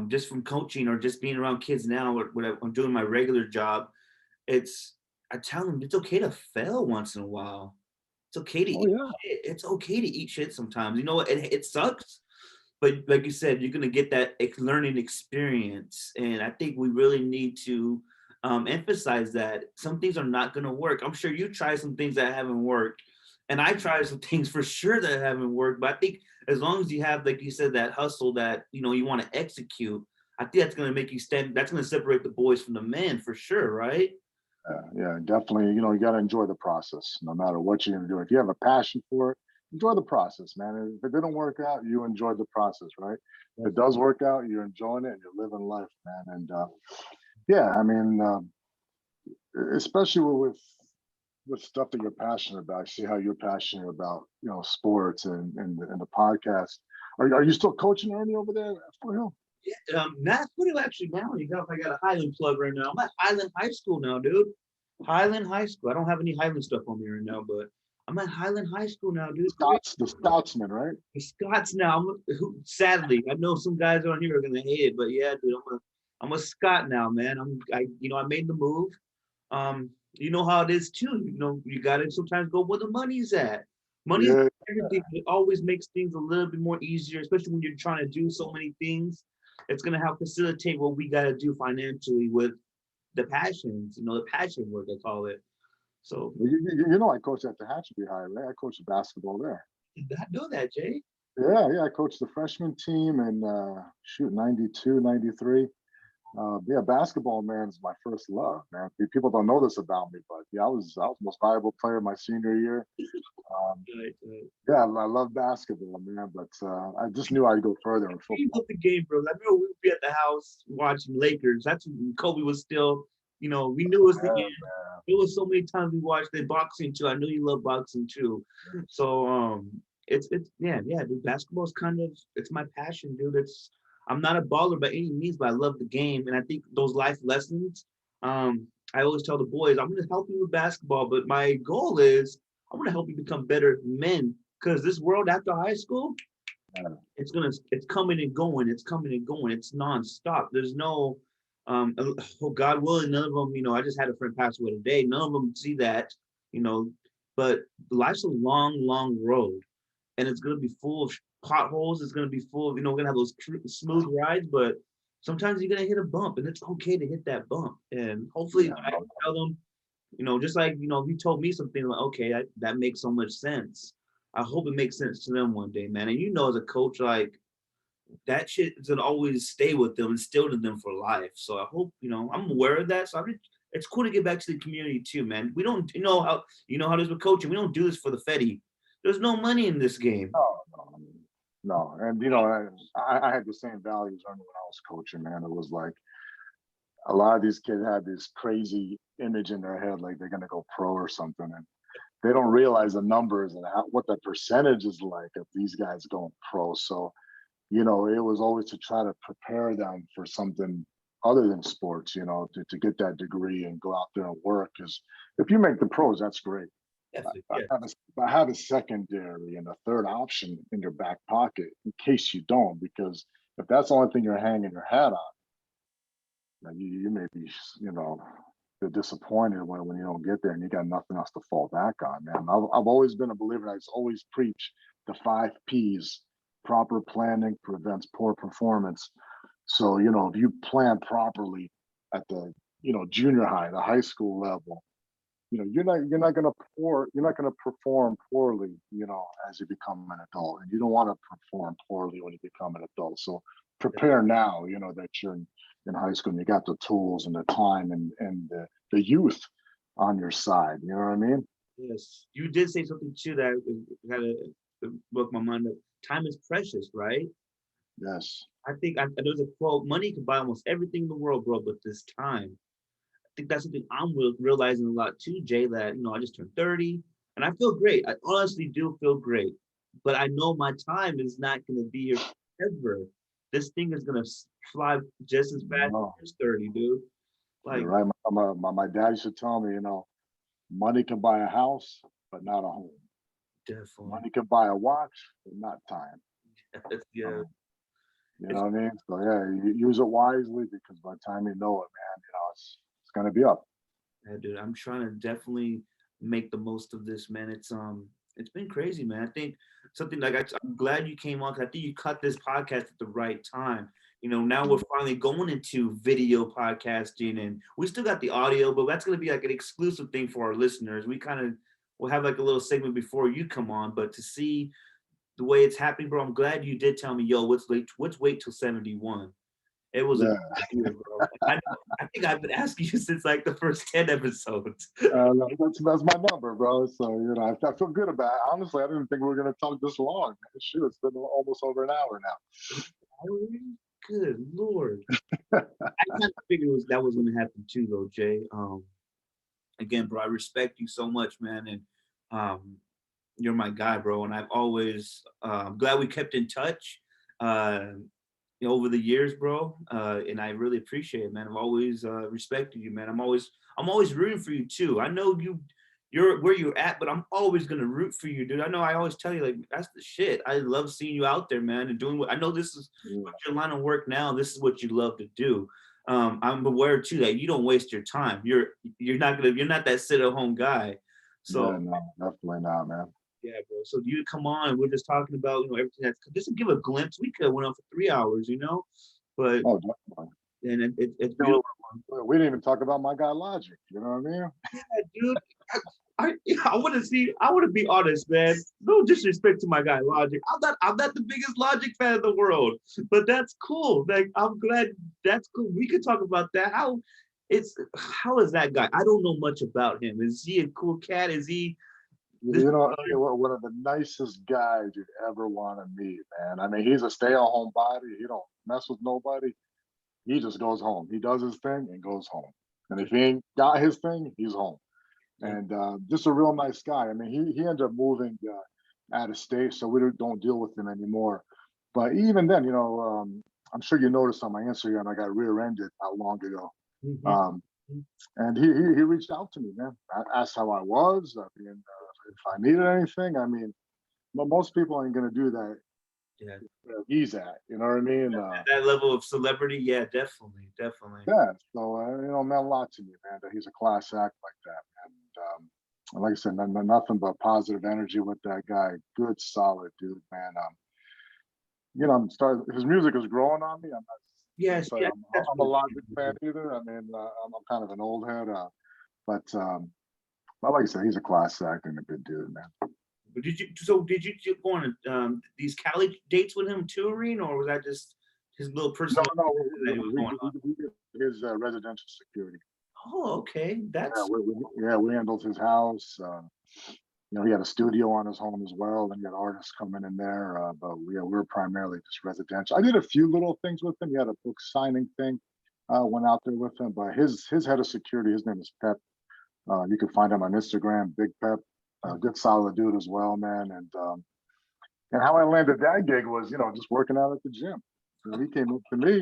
Just from coaching or just being around kids now, or when I'm doing my regular job, I tell them it's okay to fail once in a while. It's okay to eat shit. It's okay to eat shit sometimes. It sucks, but like you said, you're gonna get that learning experience, and I think we really need to emphasize that some things are not gonna work. I'm sure you try some things that haven't worked, and I tried some things for sure that haven't worked. But I think as long as you have, like you said, that hustle that you want to execute, I think that's gonna make you stand. That's gonna separate the boys from the men for sure, right? Yeah, definitely. You got to enjoy the process, no matter what you're going to do. If you have a passion for it, enjoy the process, man. If it didn't work out, you enjoyed the process, right? If it does work out, you're enjoying it and you're living life, man. And yeah, I mean, especially with stuff that you're passionate about. I see how you're passionate about, sports and the podcast. Are you still coaching Ernie over there at Fort Hill? Yeah, Matt, what do you actually now? I got a Highland plug right now. I'm at Highland High School now, dude. Highland High School. I don't have any Highland stuff on me right now, but I'm at Highland High School now, dude. The Scotsman, right? The Scots now. Sadly, I know some guys on here are gonna hate it, but yeah, dude, I'm a Scot now, man. I made the move. You know how it is too. You gotta sometimes go where the money's at. Money is everything. It always makes things a little bit more easier, especially when you're trying to do so many things. It's gonna help facilitate what we gotta do financially with the passions, the passion work, I call it. So I coach at the Hatchery High, right? I coach basketball there. did I know that, Jay? Yeah, I coached the freshman team in 92, 93. Yeah, basketball, man, is my first love, man. People don't know this about me, but yeah, I was the most valuable player my senior year. Yeah, I love basketball, man, but I just knew I'd go further in football. You love the game, bro. I remember we would be at the house watching Lakers. That's when Kobe was still, we knew it was the game. There was so many times we watched the boxing too. I knew you love boxing too. So it's dude. Basketball is it's my passion, dude. I'm not a baller by any means, but I love the game, and I think those life lessons. I always tell the boys, I'm going to help you with basketball, but my goal is I want to help you become better men, because this world after high school, Yeah. it's coming and going. It's coming and going. It's nonstop. There's no, oh God willing, none of them. I just had a friend pass away today. None of them see that. You know, but life's a long, long road, and it's gonna be full of potholes. It's gonna be full of, we're gonna have those smooth rides, but sometimes you're gonna hit a bump, and it's okay to hit that bump. And hopefully, Yeah, I can tell them, just like, he told me something like, okay, that makes so much sense. I hope it makes sense to them one day, man. And as a coach, like that shit is gonna always stay with them, instilled in them for life. So I hope, I'm aware of that. So it's cool to get back to the community too, man. We don't, how it is with coaching. We don't do this for the Fetty. There's no money in this game. no, no, no. And I had the same values when I was coaching, man. It was like a lot of these kids had this crazy image in their head, like they're gonna go pro or something, and they don't realize the numbers and what the percentage is like of these guys going pro. So, it was always to try to prepare them for something other than sports, to get that degree and go out there and work. Because if you make the pros, that's great. Definitely, I yeah. have a secondary and a third option in your back pocket in case you don't, because if that's the only thing you're hanging your hat on, you may be, you're disappointed when you don't get there and you got nothing else to fall back on, man. I've always been a believer. I always preach the 5 Ps. Proper planning prevents poor performance. So, if you plan properly at the, junior high, the high school level, you're not gonna perform poorly, as you become an adult. And you don't want to perform poorly when you become an adult. So prepare now, that you're in high school and you got the tools and the time and the youth on your side. You know what I mean? Yes, you did say something too that had broke my mind. That time is precious, right? Yes. I think there's a quote: "Money can buy almost everything in the world, bro, but this time." I think that's something I'm realizing a lot too, Jay. That I just turned 30, and I feel great. I honestly do feel great, but I know my time is not going to be here forever. This thing is going to fly just as fast No, as 30, dude. you're Like, right. My dad used to tell me, money can buy a house, but not a home. definitely, Money can buy a watch, but not time. yeah. Um, you It's know what I mean? So yeah, you use it wisely because by the time you know it, man, it's gonna be up. Yeah, dude, I'm trying to definitely make the most of this, man. It's been crazy, man. I think something like I'm glad you came on. 'Cause I think you cut this podcast at the right time. Now we're finally going into video podcasting, and we still got the audio, but that's gonna be like an exclusive thing for our listeners. We'll have like a little segment before you come on, but to see the way it's happening, bro, I'm glad you did tell me, yo, let's wait till 71. It was a good Yeah, idea, bro. I think I've been asking you since like the first 10 episodes. that's my number, bro. So I feel good about it. Honestly, I didn't think we were gonna talk this long. Shoot, it's been almost over an hour Good Lord. now. I kind of figured that was going to happen too, though, Jay. Again, bro, I respect you so much, man. And um, you're my guy, bro. And I've always, I'm glad we kept in touch uh, over the years, bro. And I really appreciate it, man. I've always respected you, man. I'm always rooting for you too. I know you're where you're at, but I'm always gonna root for you, dude. I know I always tell you like that's the shit. I love seeing you out there, man, and doing what I know this is Yeah, what your line of work now. This is what you love to do. I'm aware too that you don't waste your time. You're not that sit at home guy. So yeah, no, definitely not, man. yeah, bro. So you come on, we're just talking about everything that's just to give a glimpse. We could have went on for 3 hours, but Oh, definitely. and it's You know, beautiful. we didn't even talk about my guy Logic. You know what I mean? Yeah, dude. I want to see. I want to be honest, man. No disrespect to my guy Logic. I'm not the biggest Logic fan in the world, but that's cool. Like I'm glad that's cool. We could talk about that. How is that guy? I don't know much about him. Is he a cool cat? Is he this? One of the nicest guys you'd ever want to meet, man. I mean, he's a stay-at-home body. He don't mess with nobody. He just goes home. He does his thing and goes home. And if he ain't got his thing, he's home. And just a real nice guy. I mean, he ended up moving out of state, so we don't deal with him anymore. But even then, I'm sure you noticed on my Instagram, I got rear-ended not long ago. Mhm. Um, and he reached out to me, man. I asked how I was, if I needed anything. I mean, most people ain't gonna do that Yeah. where he's at. You know what I mean? At that level of celebrity, yeah, definitely, definitely. Yeah. So meant a lot to me, man. That he's a class act like that, and like I said, nothing but positive energy with that guy. Good, solid dude, man. I'm starting. His music is growing on me. I'm not. Yes, yeah, that's I'm a Logic fan either. I mean, I'm kind of an old head, but like I said, he's a class act and a good dude, man. But did you go on these Cali dates with him touring, or was that just his little No, personal no, that he was going on? we did his residential security. Oh, okay. Yeah, That's we handled his house. He had a studio on his home as well, and he had artists coming in there. But yeah, we were primarily just residential. I did a few little things with him. He had a book signing thing. Went out there with him, but his head of security, his name is Pep. You can find him on Instagram, Big Pep. Good solid dude as well, man. And how I landed that gig was, just working out at the gym. He came up to me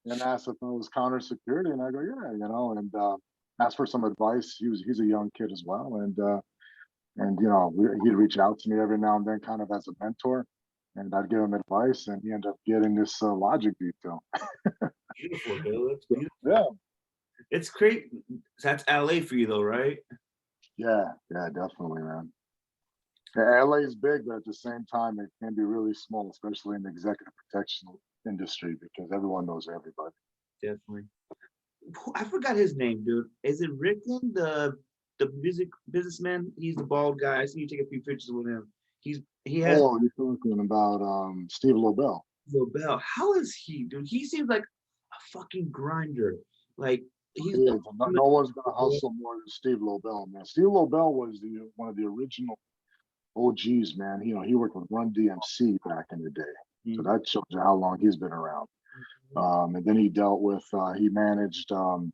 and asked if I was counter security, and I go, yeah, and asked for some advice. He's a young kid as well, and he'd reach out to me every now and then, kind of as a mentor, and I'd give him advice, and he ended up getting this Logic detail. beautiful, dude. That's beautiful. Yeah, It's great. That's LA for you, though, right? yeah, definitely, man. Yeah, LA is big, but at the same time, it can be really small, especially in the executive protection industry, because everyone knows everybody. Definitely. I forgot his name, dude. Is it Rickon, the music businessman? He's the bald guy. I see you take a few pictures with him. He has Oh, you're talking about Steve Lobel. Lobel. How is he, dude? He seems like a fucking grinder. Like he's Yeah, no one's gonna hustle more than Steve Lobel, man. Steve Lobel was one of the original OGs, man. He worked with Run DMC back in the day, so that shows you how long he's been around. And then he dealt with, he managed, man,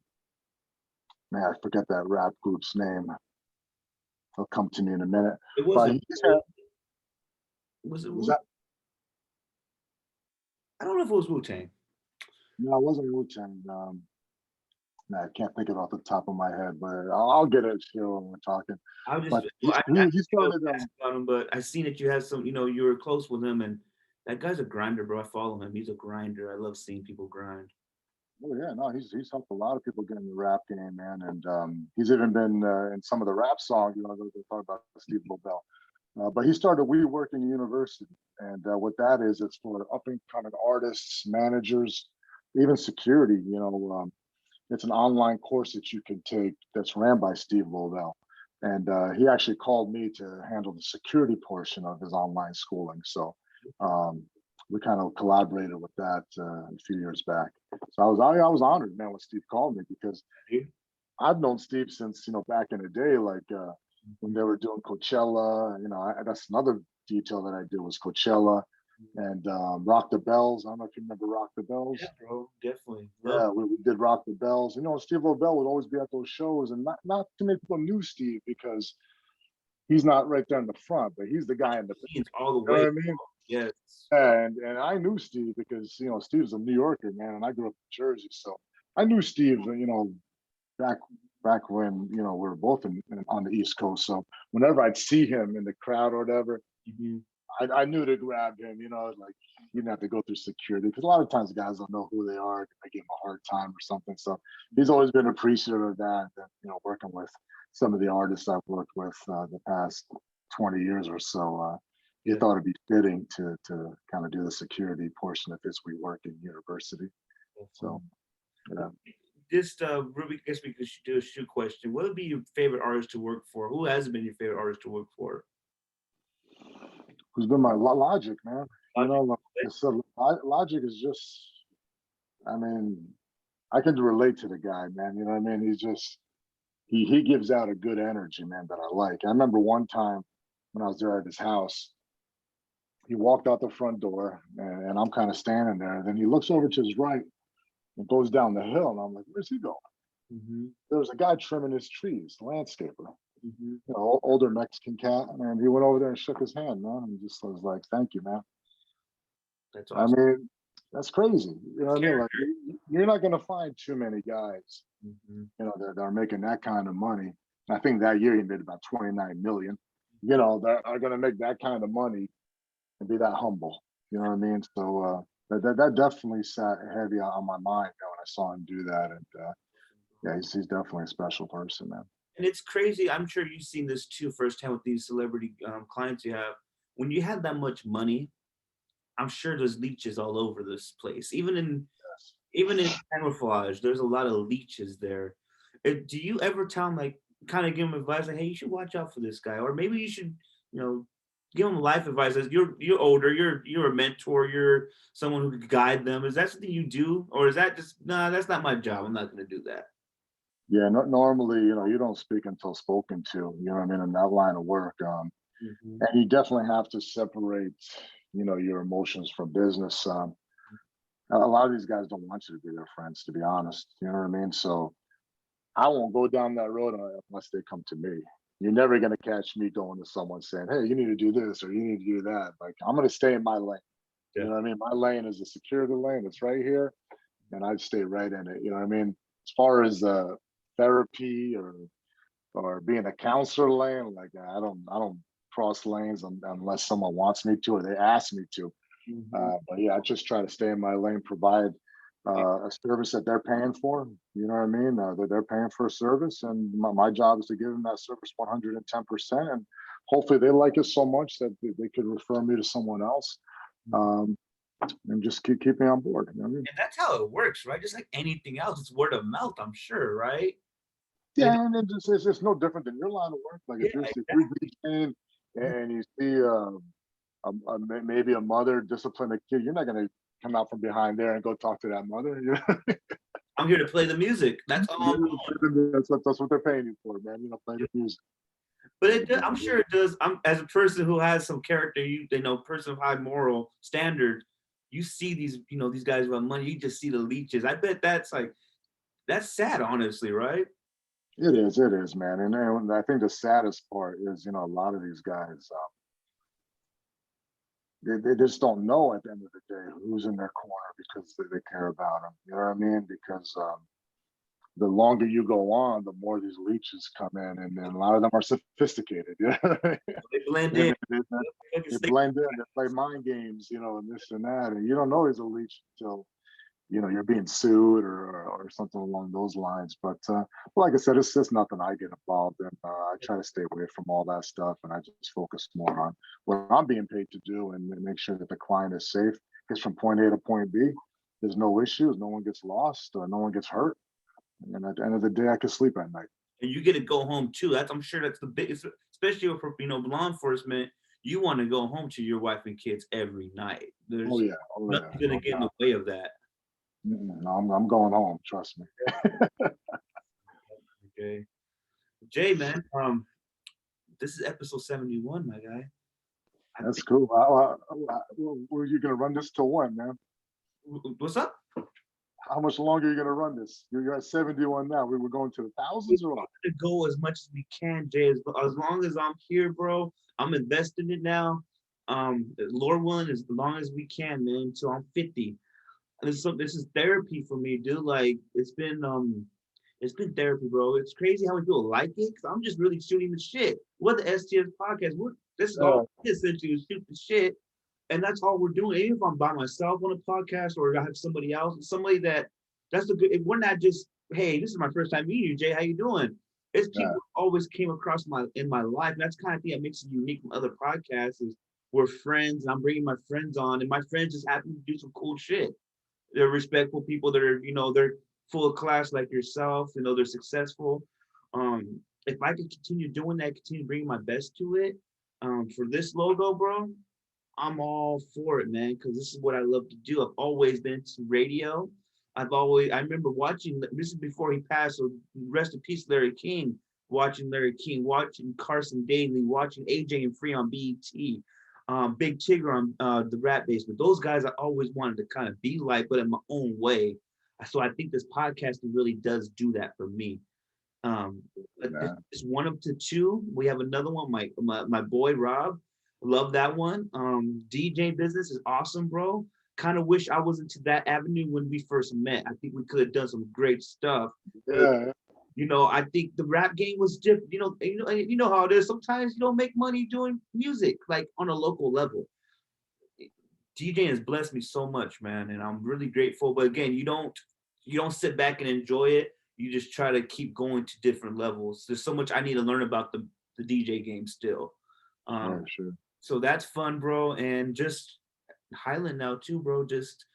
I forget that rap group's name. It'll come to me in a minute. It But wasn't. he's had, Was it? was that? I don't know if it was Wu Tang. No, it wasn't Wu Tang. Nah, I can't think of it off the top of my head, but I'll get it here when we're talking. I was just. But he, I he, he started. ask about him, but I seen that you had some. You were close with him, and that guy's a grinder, bro. I follow him. He's a grinder. I love seeing people grind. Oh yeah, no, he's helped a lot of people get in the rap game, man, and he's even been in some of the rap songs. They talk about Steve Lobel. But he started We Working University, and what that is, it's for up and coming artists, managers, even security. It's an online course that you can take that's ran by Steve Lobel, and he actually called me to handle the security portion of his online schooling. So um, we kind of collaborated with that a few years back. So I was honored, man, when Steve called me, because I've known Steve since back in the day, like when they were doing Coachella. That's another detail that I did was Coachella and Rock the Bells. I don't know if you remember Rock the Bells. Yeah, bro. Definitely. Yeah, we did Rock the Bells. Steve Lobel would always be at those shows, and not too many people knew Steve because he's not right there in the front, but he's the guy in the back. Scenes all the You know way. what I mean? Yes. And I knew Steve because Steve's a New Yorker, man, and I grew up in Jersey, so I knew Steve. Back when we were both on the East Coast. So whenever I'd see him in the crowd or whatever, Mm-hmm. I knew to grab him. Like he didn't have to go through security, because a lot of times guys don't know who they are. They give him a hard time or something. So he's always been appreciative of that. And working with some of the artists I've worked with the past 20 years or so, he thought it'd be fitting to kind of do the security portion of his We Work in University. So yeah. Just Ruby, I guess we could do a shoot question. What would be your favorite artist to work for? Who has been your favorite artist to work for? Who's been my Logic, man? Logic. Logic is just, I mean, I can relate to the guy, man. You know what I mean? He's just, he gives out a good energy, man, that I like. I remember one time when I was there at his house, he walked out the front door, and I'm kind of standing there. And then he looks over to his right and goes down the hill, and I'm like, where's he going? Mm-hmm. There was a guy trimming his trees, a landscaper. Mm-hmm. Older Mexican cat, and he went over there and shook his hand, man, and just was like, "Thank you, man." That's awesome. I mean, that's crazy. You know what I mean? Like, you're not going to find too many guys, that are making that kind of money. I think that year he made about 29 million. That are going to make that kind of money and be that humble. You know what I mean? So that definitely sat heavy on my mind, when I saw him do that. And yeah, he's definitely a special person, man. And it's crazy. I'm sure you've seen this too firsthand with these celebrity clients you have. When you have that much money, I'm sure there's leeches all over this place. Even in camouflage, there's a lot of leeches there. Do you ever tell them, like, kind of give them advice, like, hey, you should watch out for this guy, or maybe you should, you know, give them life advice? As you're older, you're a mentor, you're someone who could guide them. Is that something you do, or is that just nah? That's not my job. I'm not going to do that. Yeah, normally, you don't speak until spoken to, you know what I mean, in that line of work. Hmm. And you definitely have to separate, your emotions from business. A lot of these guys don't want you to be their friends, to be honest. You know what I mean? So I won't go down that road unless they come to me. You're never going to catch me going to someone saying, hey, you need to do this or you need to do that. Like, I'm going to stay in my lane. You Yeah. know what I mean? My lane is a security lane. It's right here. And I'd stay right in it. You know what I mean? As far as therapy or being a counselor lane, like I don't cross lanes unless someone wants me to or they ask me to. Hmm. But yeah, I just try to stay in my lane, provide a service that they're paying for. You know what I mean? That they're paying for a service, and my job is to give them that service 110%. And hopefully, they like it so much that they could refer me to someone else, um, and just keep me on board. You know what I mean? And that's how it works, right? Just like anything else, it's word of mouth, I'm sure, right? And Yeah, and it's no different than your line of work. Like yeah, if you're DJing and you see maybe a mother discipline a kid, you're not gonna come out from behind there and go talk to that mother. You know? I'm here to play the music. That's all I'm That's what they're paying you for, man. Play the doing. music. But I'm sure it does. I'm as a person who has some character, person of high moral standard. You see these guys who have money. You just see the leeches. I bet that's sad, honestly, right? It is, man. And I think the saddest part is, a lot of these guys, they just don't know at the end of the day who's in their corner because they care about them. You know what I mean? Because the longer you go on, the more these leeches come in, and then a lot of them are sophisticated. You know what I mean? They blend They, in. they, they blend in, they play mind games, and this and that, and you don't know he's a leech until you're being sued or something along those lines. But like I said, it's just nothing I get involved in. I try to stay away from all that stuff, and I just focus more on what I'm being paid to do and make sure that the client is safe, gets from point A to point B. There's no issues, no one gets lost, or no one gets hurt, and at the end of the day, I can sleep at night. And you get to go home too. I'm sure that's the biggest, especially for law enforcement. You want to go home to your wife and kids every night. Oh There's yeah, oh yeah, nothing gonna no get in the doubt. way of that. No, I'm going home. Trust me. Okay, Jay, man. This is episode 71, my guy. I That's think. cool. Were you gonna run this till when, man? What's up? How much longer are you gonna run this? You're at 71 now. We were going to the We thousands or what? want to go as much as we can, Jay. As long as I'm here, bro, I'm investing it now. Lord willing, as long as we can, man, until I'm 50. And this is therapy for me, dude. Like it's been therapy, bro. It's crazy how many people like it because I'm just really shooting the shit. What the S.T.S podcast? This is all Yeah, essentially is shoot the shit, and that's all we're doing. Even if I'm by myself on a podcast or I have somebody else, somebody that's the good. We're not just, hey, this is my first time meeting you, Jay. How you doing? It's yeah, people who always came across in my life. And that's kind of thing that makes it unique from other podcasts. Is we're friends, and I'm bringing my friends on, and my friends just happen to do some cool shit. They're respectful people that are, they're full of class like yourself. They're successful. If I could continue doing that, continue bringing my best to it, for this logo, bro, I'm all for it, man, because this is what I love to do. I've always been to radio. I remember watching, this is before he passed, so rest in peace, Larry King, watching Carson Daly, watching AJ and Free on BET, Big Tigger on the Rap Basement. Those guys I always wanted to kind of be like, but in my own way. So I think this podcasting really does do that for me. Um, yeah. it's one of the two. We have another one, my boy Rob. Love that one. DJ business is awesome, bro. Kind of wish I was into that avenue when we first met. I think we could have done some great stuff. Yeah, I think the rap game was different. You know how it is. Sometimes you don't make money doing music, like on a local level. DJing has blessed me so much, man, and I'm really grateful. But again, you don't sit back and enjoy it. You just try to keep going to different levels. There's so much I need to learn about the DJ game still. Yeah, Um, sure. so that's fun, bro. And just Highland now too, bro. Just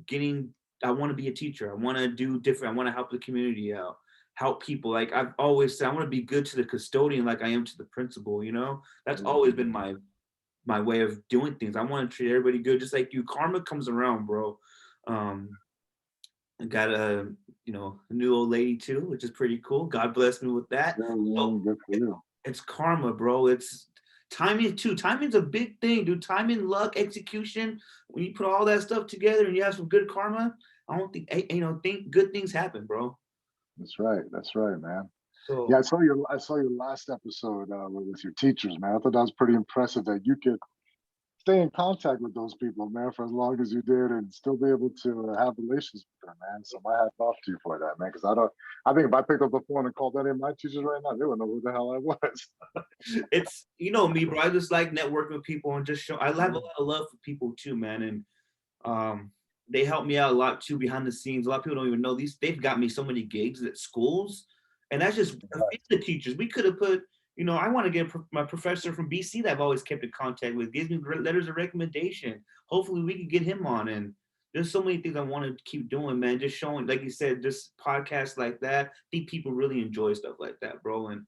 getting. I want to be a teacher. I want to do different. I want to help the community out, help people. Like I've always said, I want to be good to the custodian, like I am to the principal. You know, that's always been my way of doing things. I want to treat everybody good, just like you. Karma comes around, bro. Um, I got a new old lady too, which is pretty cool. God bless me with that. Yeah, So man, good for you. it's karma, bro. It's timing too. Timing's a big thing, dude. Timing, luck, execution. When you put all that stuff together and you have some good karma, I don't think think good things happen, bro. That's right. That's right, man. Yeah, So I saw your last episode with your teachers, man. I thought that was pretty impressive that you could stay in contact with those people, man, for as long as you did, and still be able to have relations with them, man. So my hat's off to you for that, man. Because I don't, I think if I picked up the phone and called any of my teachers right now, they would know who the hell I was. it's me, bro. I just like networking with people and just show. I have a Yeah, lot of love for people too, man, and um, they help me out a lot too behind the scenes. A lot of people don't even know these. They've got me so many gigs at schools, and that's just a few of the teachers. We could have put. I want to get my professor from BC that I've always kept in contact with. Gives me letters of recommendation. Hopefully, we could get him on. And there's so many things I want to keep doing, man. Just showing, like you said, just podcasts like that. I think people really enjoy stuff like that, bro. And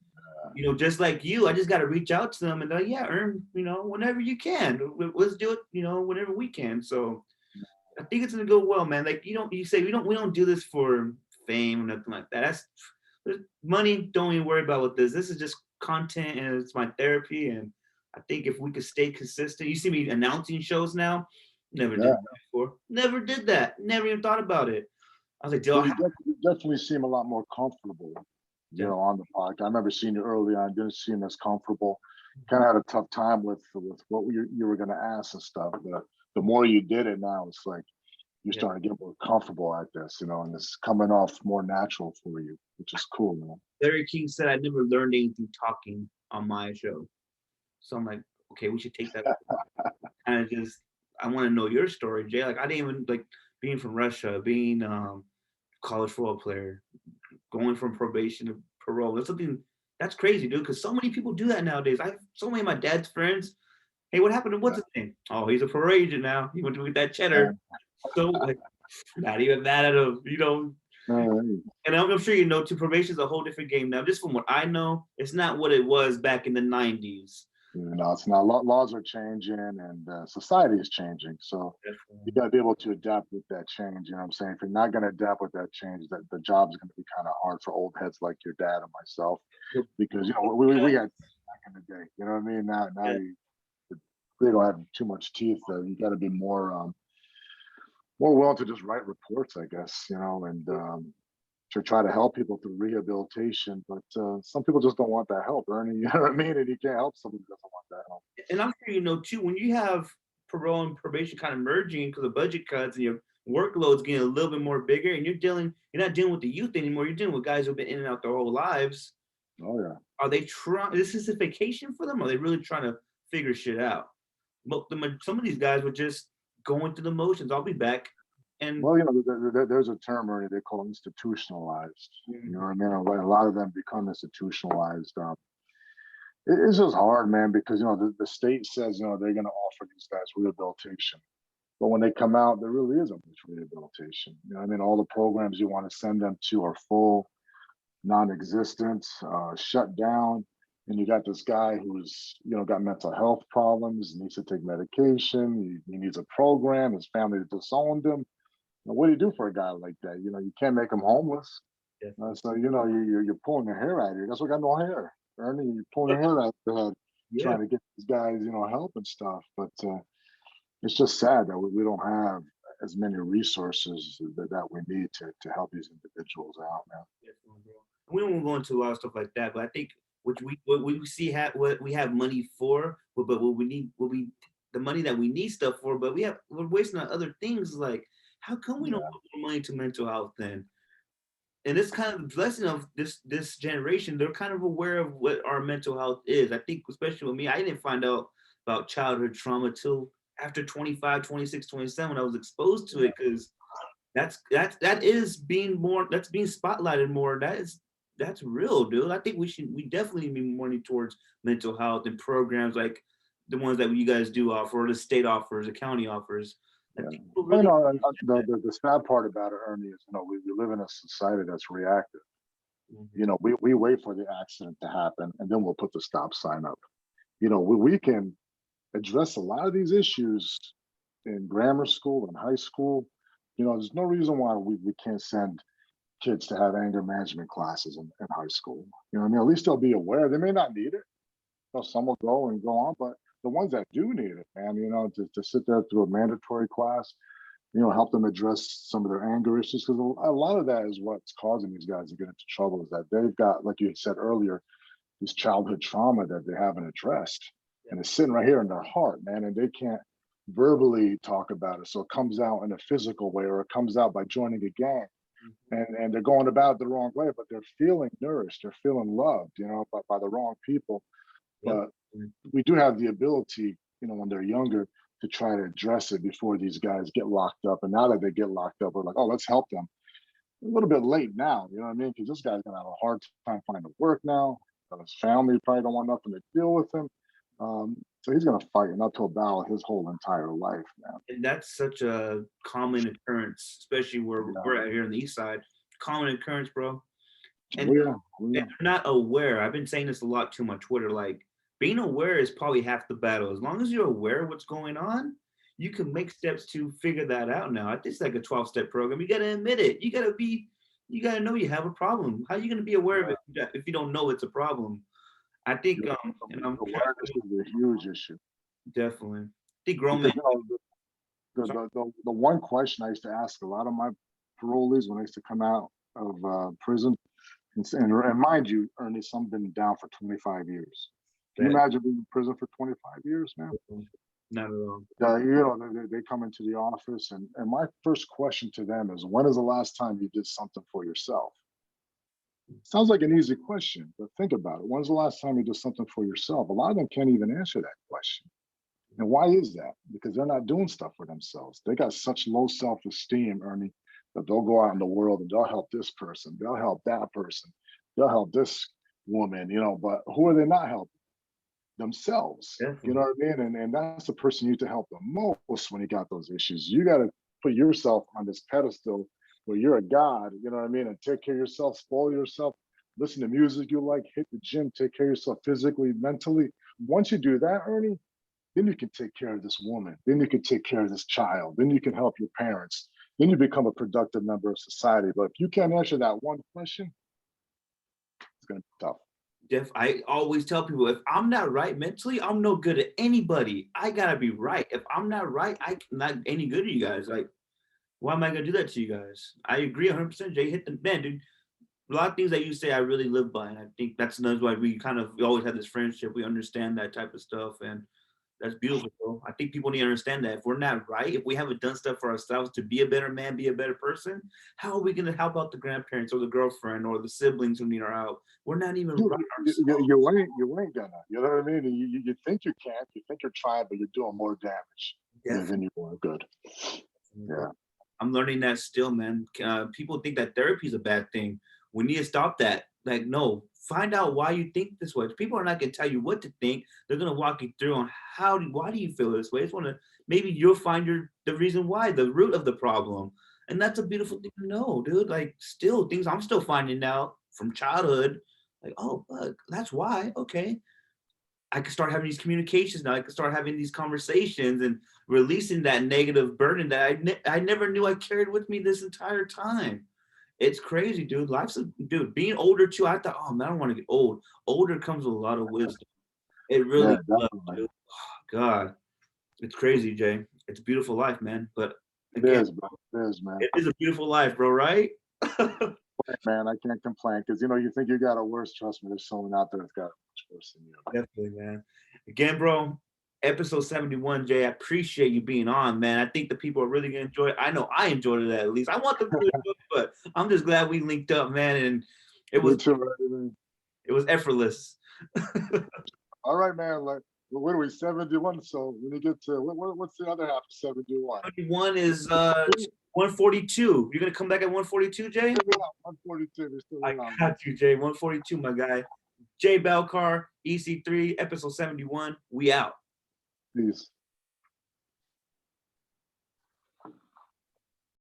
just like you, I just got to reach out to them and they're like, yeah, earn, whenever you can. Let's do it, whenever we can. So I think it's gonna go well, man. Like you say we don't do this for fame or nothing like that. There's money. Don't even worry about with this. This is just content and it's my therapy. And I think if we could stay consistent, you see me announcing shows now. Never did yeah. that before. Never did that. Never even thought about it. I was like, Well, dude, you definitely seem a lot more comfortable, on the podcast. I remember seeing you early on, didn't seem as comfortable. Kind of had a tough time with what you were going to ask and stuff. But the more you did it now, it's like you're yeah. starting to get more comfortable at this, and it's coming off more natural for you, which is cool, man. Larry King said I never learned anything talking on my show. So I'm like, okay, we should take that kind of just I want to know your story, Jay. Like I didn't even like being from Russia, being college football player, going from probation to parole. That's something that's crazy, dude. Because so many people do that nowadays. I have so many of my dad's friends. Hey, what happened to what's Yeah. his name? Oh, he's a parole agent now. He went to get that cheddar. Um, So like, not even mad at him. And I'm sure too. Probation is a whole different game now. Just from what I know, it's not what it was back in the '90s. it's not. Laws are changing, and society is changing. So you got to be able to adapt with that change. You know what I'm saying? If you're not going to adapt with that change, that the job is going to be kind of hard for old heads like your dad and myself, because we had back in the day. You know what I mean? Now Yeah. they don't have too much teeth. You got to be more willing to just write reports, I guess. And to try to help people through rehabilitation. But some people just don't want that help, Ernie. You know what I mean? And you can't help somebody who doesn't want that help. And I'm sure too, when you have parole and probation kind of merging because of budget cuts and your workload's getting a little bit more bigger, and you're not dealing with the youth anymore. You're dealing with guys who've been in and out their whole lives. Oh yeah. Are they trying? This is a vacation for them? Or are they really trying to figure shit out? But some of these guys were just going through the motions. I'll be back. And Well, there's a term, Ernie, they call institutionalized. You know what I mean? A lot of them become institutionalized. It's just hard, man, because the state says they're going to offer these guys rehabilitation, but when they come out, there really isn't much rehabilitation. You know what I mean? All the programs you want to send them to are full, non-existent, shut down. And you got this guy who's got mental health problems, needs to take medication, he needs a program, his family disowned him. What do you do for a guy like that? You can't make him homeless. yeah. So you're pulling your hair out of here. That's what got no hair, Ernie. You're pulling your hair out of your head, Yeah. trying to get these guys help and stuff. But it's just sad that we don't have as many resources that we need to help these individuals out, man. We won't go into a lot of stuff like that, but I think what we see what we have money for, but what we need, the money that we need stuff for, but we're wasting on other things. Like, how come we don't Yeah, put more money to mental health then? And it's kind of the blessing of this generation. They're kind of aware of what our mental health is. I think, especially with me, I didn't find out about childhood trauma till after 25, 26, 27, I was exposed to it because that is being more, that's being spotlighted more. That's real, dude. I think we definitely be money towards mental health and programs like the ones that you guys do offer, or the state offers, the county offers. I Yeah. think people You really know, the sad part about it, Ernie, is we live in a society that's reactive. Mhm. We wait for the accident to happen and then we'll put the stop sign up. We can address a lot of these issues in grammar school and high school. There's no reason why we can't send kids to have anger management classes in high school. You know what I mean? At least they'll be aware. They may not need it. Some will go and go on, but the ones that do need it, man, to sit there through a mandatory class, help them address some of their anger issues. Because a lot of that is what's causing these guys to get into trouble is that they've got, like you had said earlier, this childhood trauma that they haven't addressed. And it's sitting right here in their heart, man, and they can't verbally talk about it. So it comes out in a physical way, or it comes out by joining a gang. And they're going about it the wrong way, but they're feeling nourished, they're feeling loved, by the wrong people. Yep. But we do have the ability, when they're younger, to try to address it before these guys get locked up. And now that they get locked up, we're like, oh, let's help them. A little bit late now, you know what I mean? Because this guy's gonna have a hard time finding work now. His family probably don't want nothing to deal with him. So he's gonna fight an uphill battle his whole entire life, man. And that's such a common occurrence, especially where Yeah. we're at here on the east side. Common occurrence, bro. And, Oh, yeah. Oh, and yeah. they're not aware. I've been saying this a lot too on Twitter. Like, being aware is probably half the battle. As long as you're aware of what's going on, you can make steps to figure that out now. I think it's like a 12-step program. You gotta admit it. You gotta know you have a problem. How are you gonna be aware of Yeah. it if you don't know it's a problem? I think Yeah. and I'm Awareness is a huge issue definitely. I think grown men. because the one question I used to ask a lot of my parolees when I used to come out of prison, and mind you, Ernie, some been down for 25 years. Can you imagine being in prison for 25 years, man? Not at all. They come into the office, and my first question to them is, when is the last time you did something for yourself? Sounds like an easy question, but think about it. When's the last time you did something for yourself? A lot of them can't even answer that question. And why is that? Because they're not doing stuff for themselves. They got such low self-esteem, Ernie, that they'll go out in the world and they'll help this person, they'll help that person, they'll help this woman, but who are they not helping? Themselves. You Definitely. know what I mean? And that's the person you need to help the most when you got those issues. You got to put yourself on this pedestal where you're a god, you know what I mean? And take care of yourself, spoil yourself, listen to music you like, hit the gym, take care of yourself physically, mentally. Once you do that, Ernie, then you can take care of this woman. Then you can take care of this child. Then you can help your parents. Then you become a productive member of society. But if you can't answer that one question, it's going to be tough. I always tell people, if I'm not right mentally, I'm no good at anybody. I gotta be right. If I'm not right, I'm not any good to you guys. Like, why am I gonna do that to you guys? I agree 100%. Jay hit the man, dude. A lot of things that you say, I really live by, and I think that's another why we always have this friendship. We understand that type of stuff, and that's beautiful, bro. I think people need to understand that if we're not right, if we haven't done stuff for ourselves to be a better man, be a better person, how are we going to help out the grandparents or the girlfriend or the siblings who need our help? We're not even You, right ourselves. you ain't gonna. You know what I mean? You think you can, you think you're trying, but you're doing more damage than you are good. Yeah. I'm learning that still, man. People think that therapy is a bad thing. We need to stop that. Like, no, find out why you think this way. People are not going to tell you what to think. They're going to walk you through on why do you feel this way. It's want to maybe you'll find the reason why, the root of the problem, and that's a beautiful thing to know, dude. Like, still things I'm still finding out from childhood. Like, oh, look, that's why. Okay, I could start having these communications now. I could start having these conversations and releasing that negative burden that I never knew I carried with me this entire time. It's crazy, dude. Dude, being older too. I thought, oh man, I don't want to get old. Older comes with a lot of wisdom. It Yeah, really does, definitely. dude. Oh, God, it's crazy, Jay. It's a beautiful life, man. But It again, is, bro. It is, man. it is a beautiful life, bro. Right? Man, I can't complain because you think you got it worse. Trust me, there's someone out there that's got it much worse than you. Definitely, man. Again, bro, episode 71, Jay. I appreciate you being on, man. I think the people are really gonna enjoy it. I know I enjoyed it at least. I want them to enjoy it, but I'm just glad we linked up, man, and it Me was too, right? it was effortless. All right, man. what are we, 71? So when you get to, what's the other half of 71? 71 is 142. You're gonna come back at 142, Jay? 142. We're still I around. got you, Jay. 142, my guy. Jay Balkar, EC3, episode 71. We out. Peace.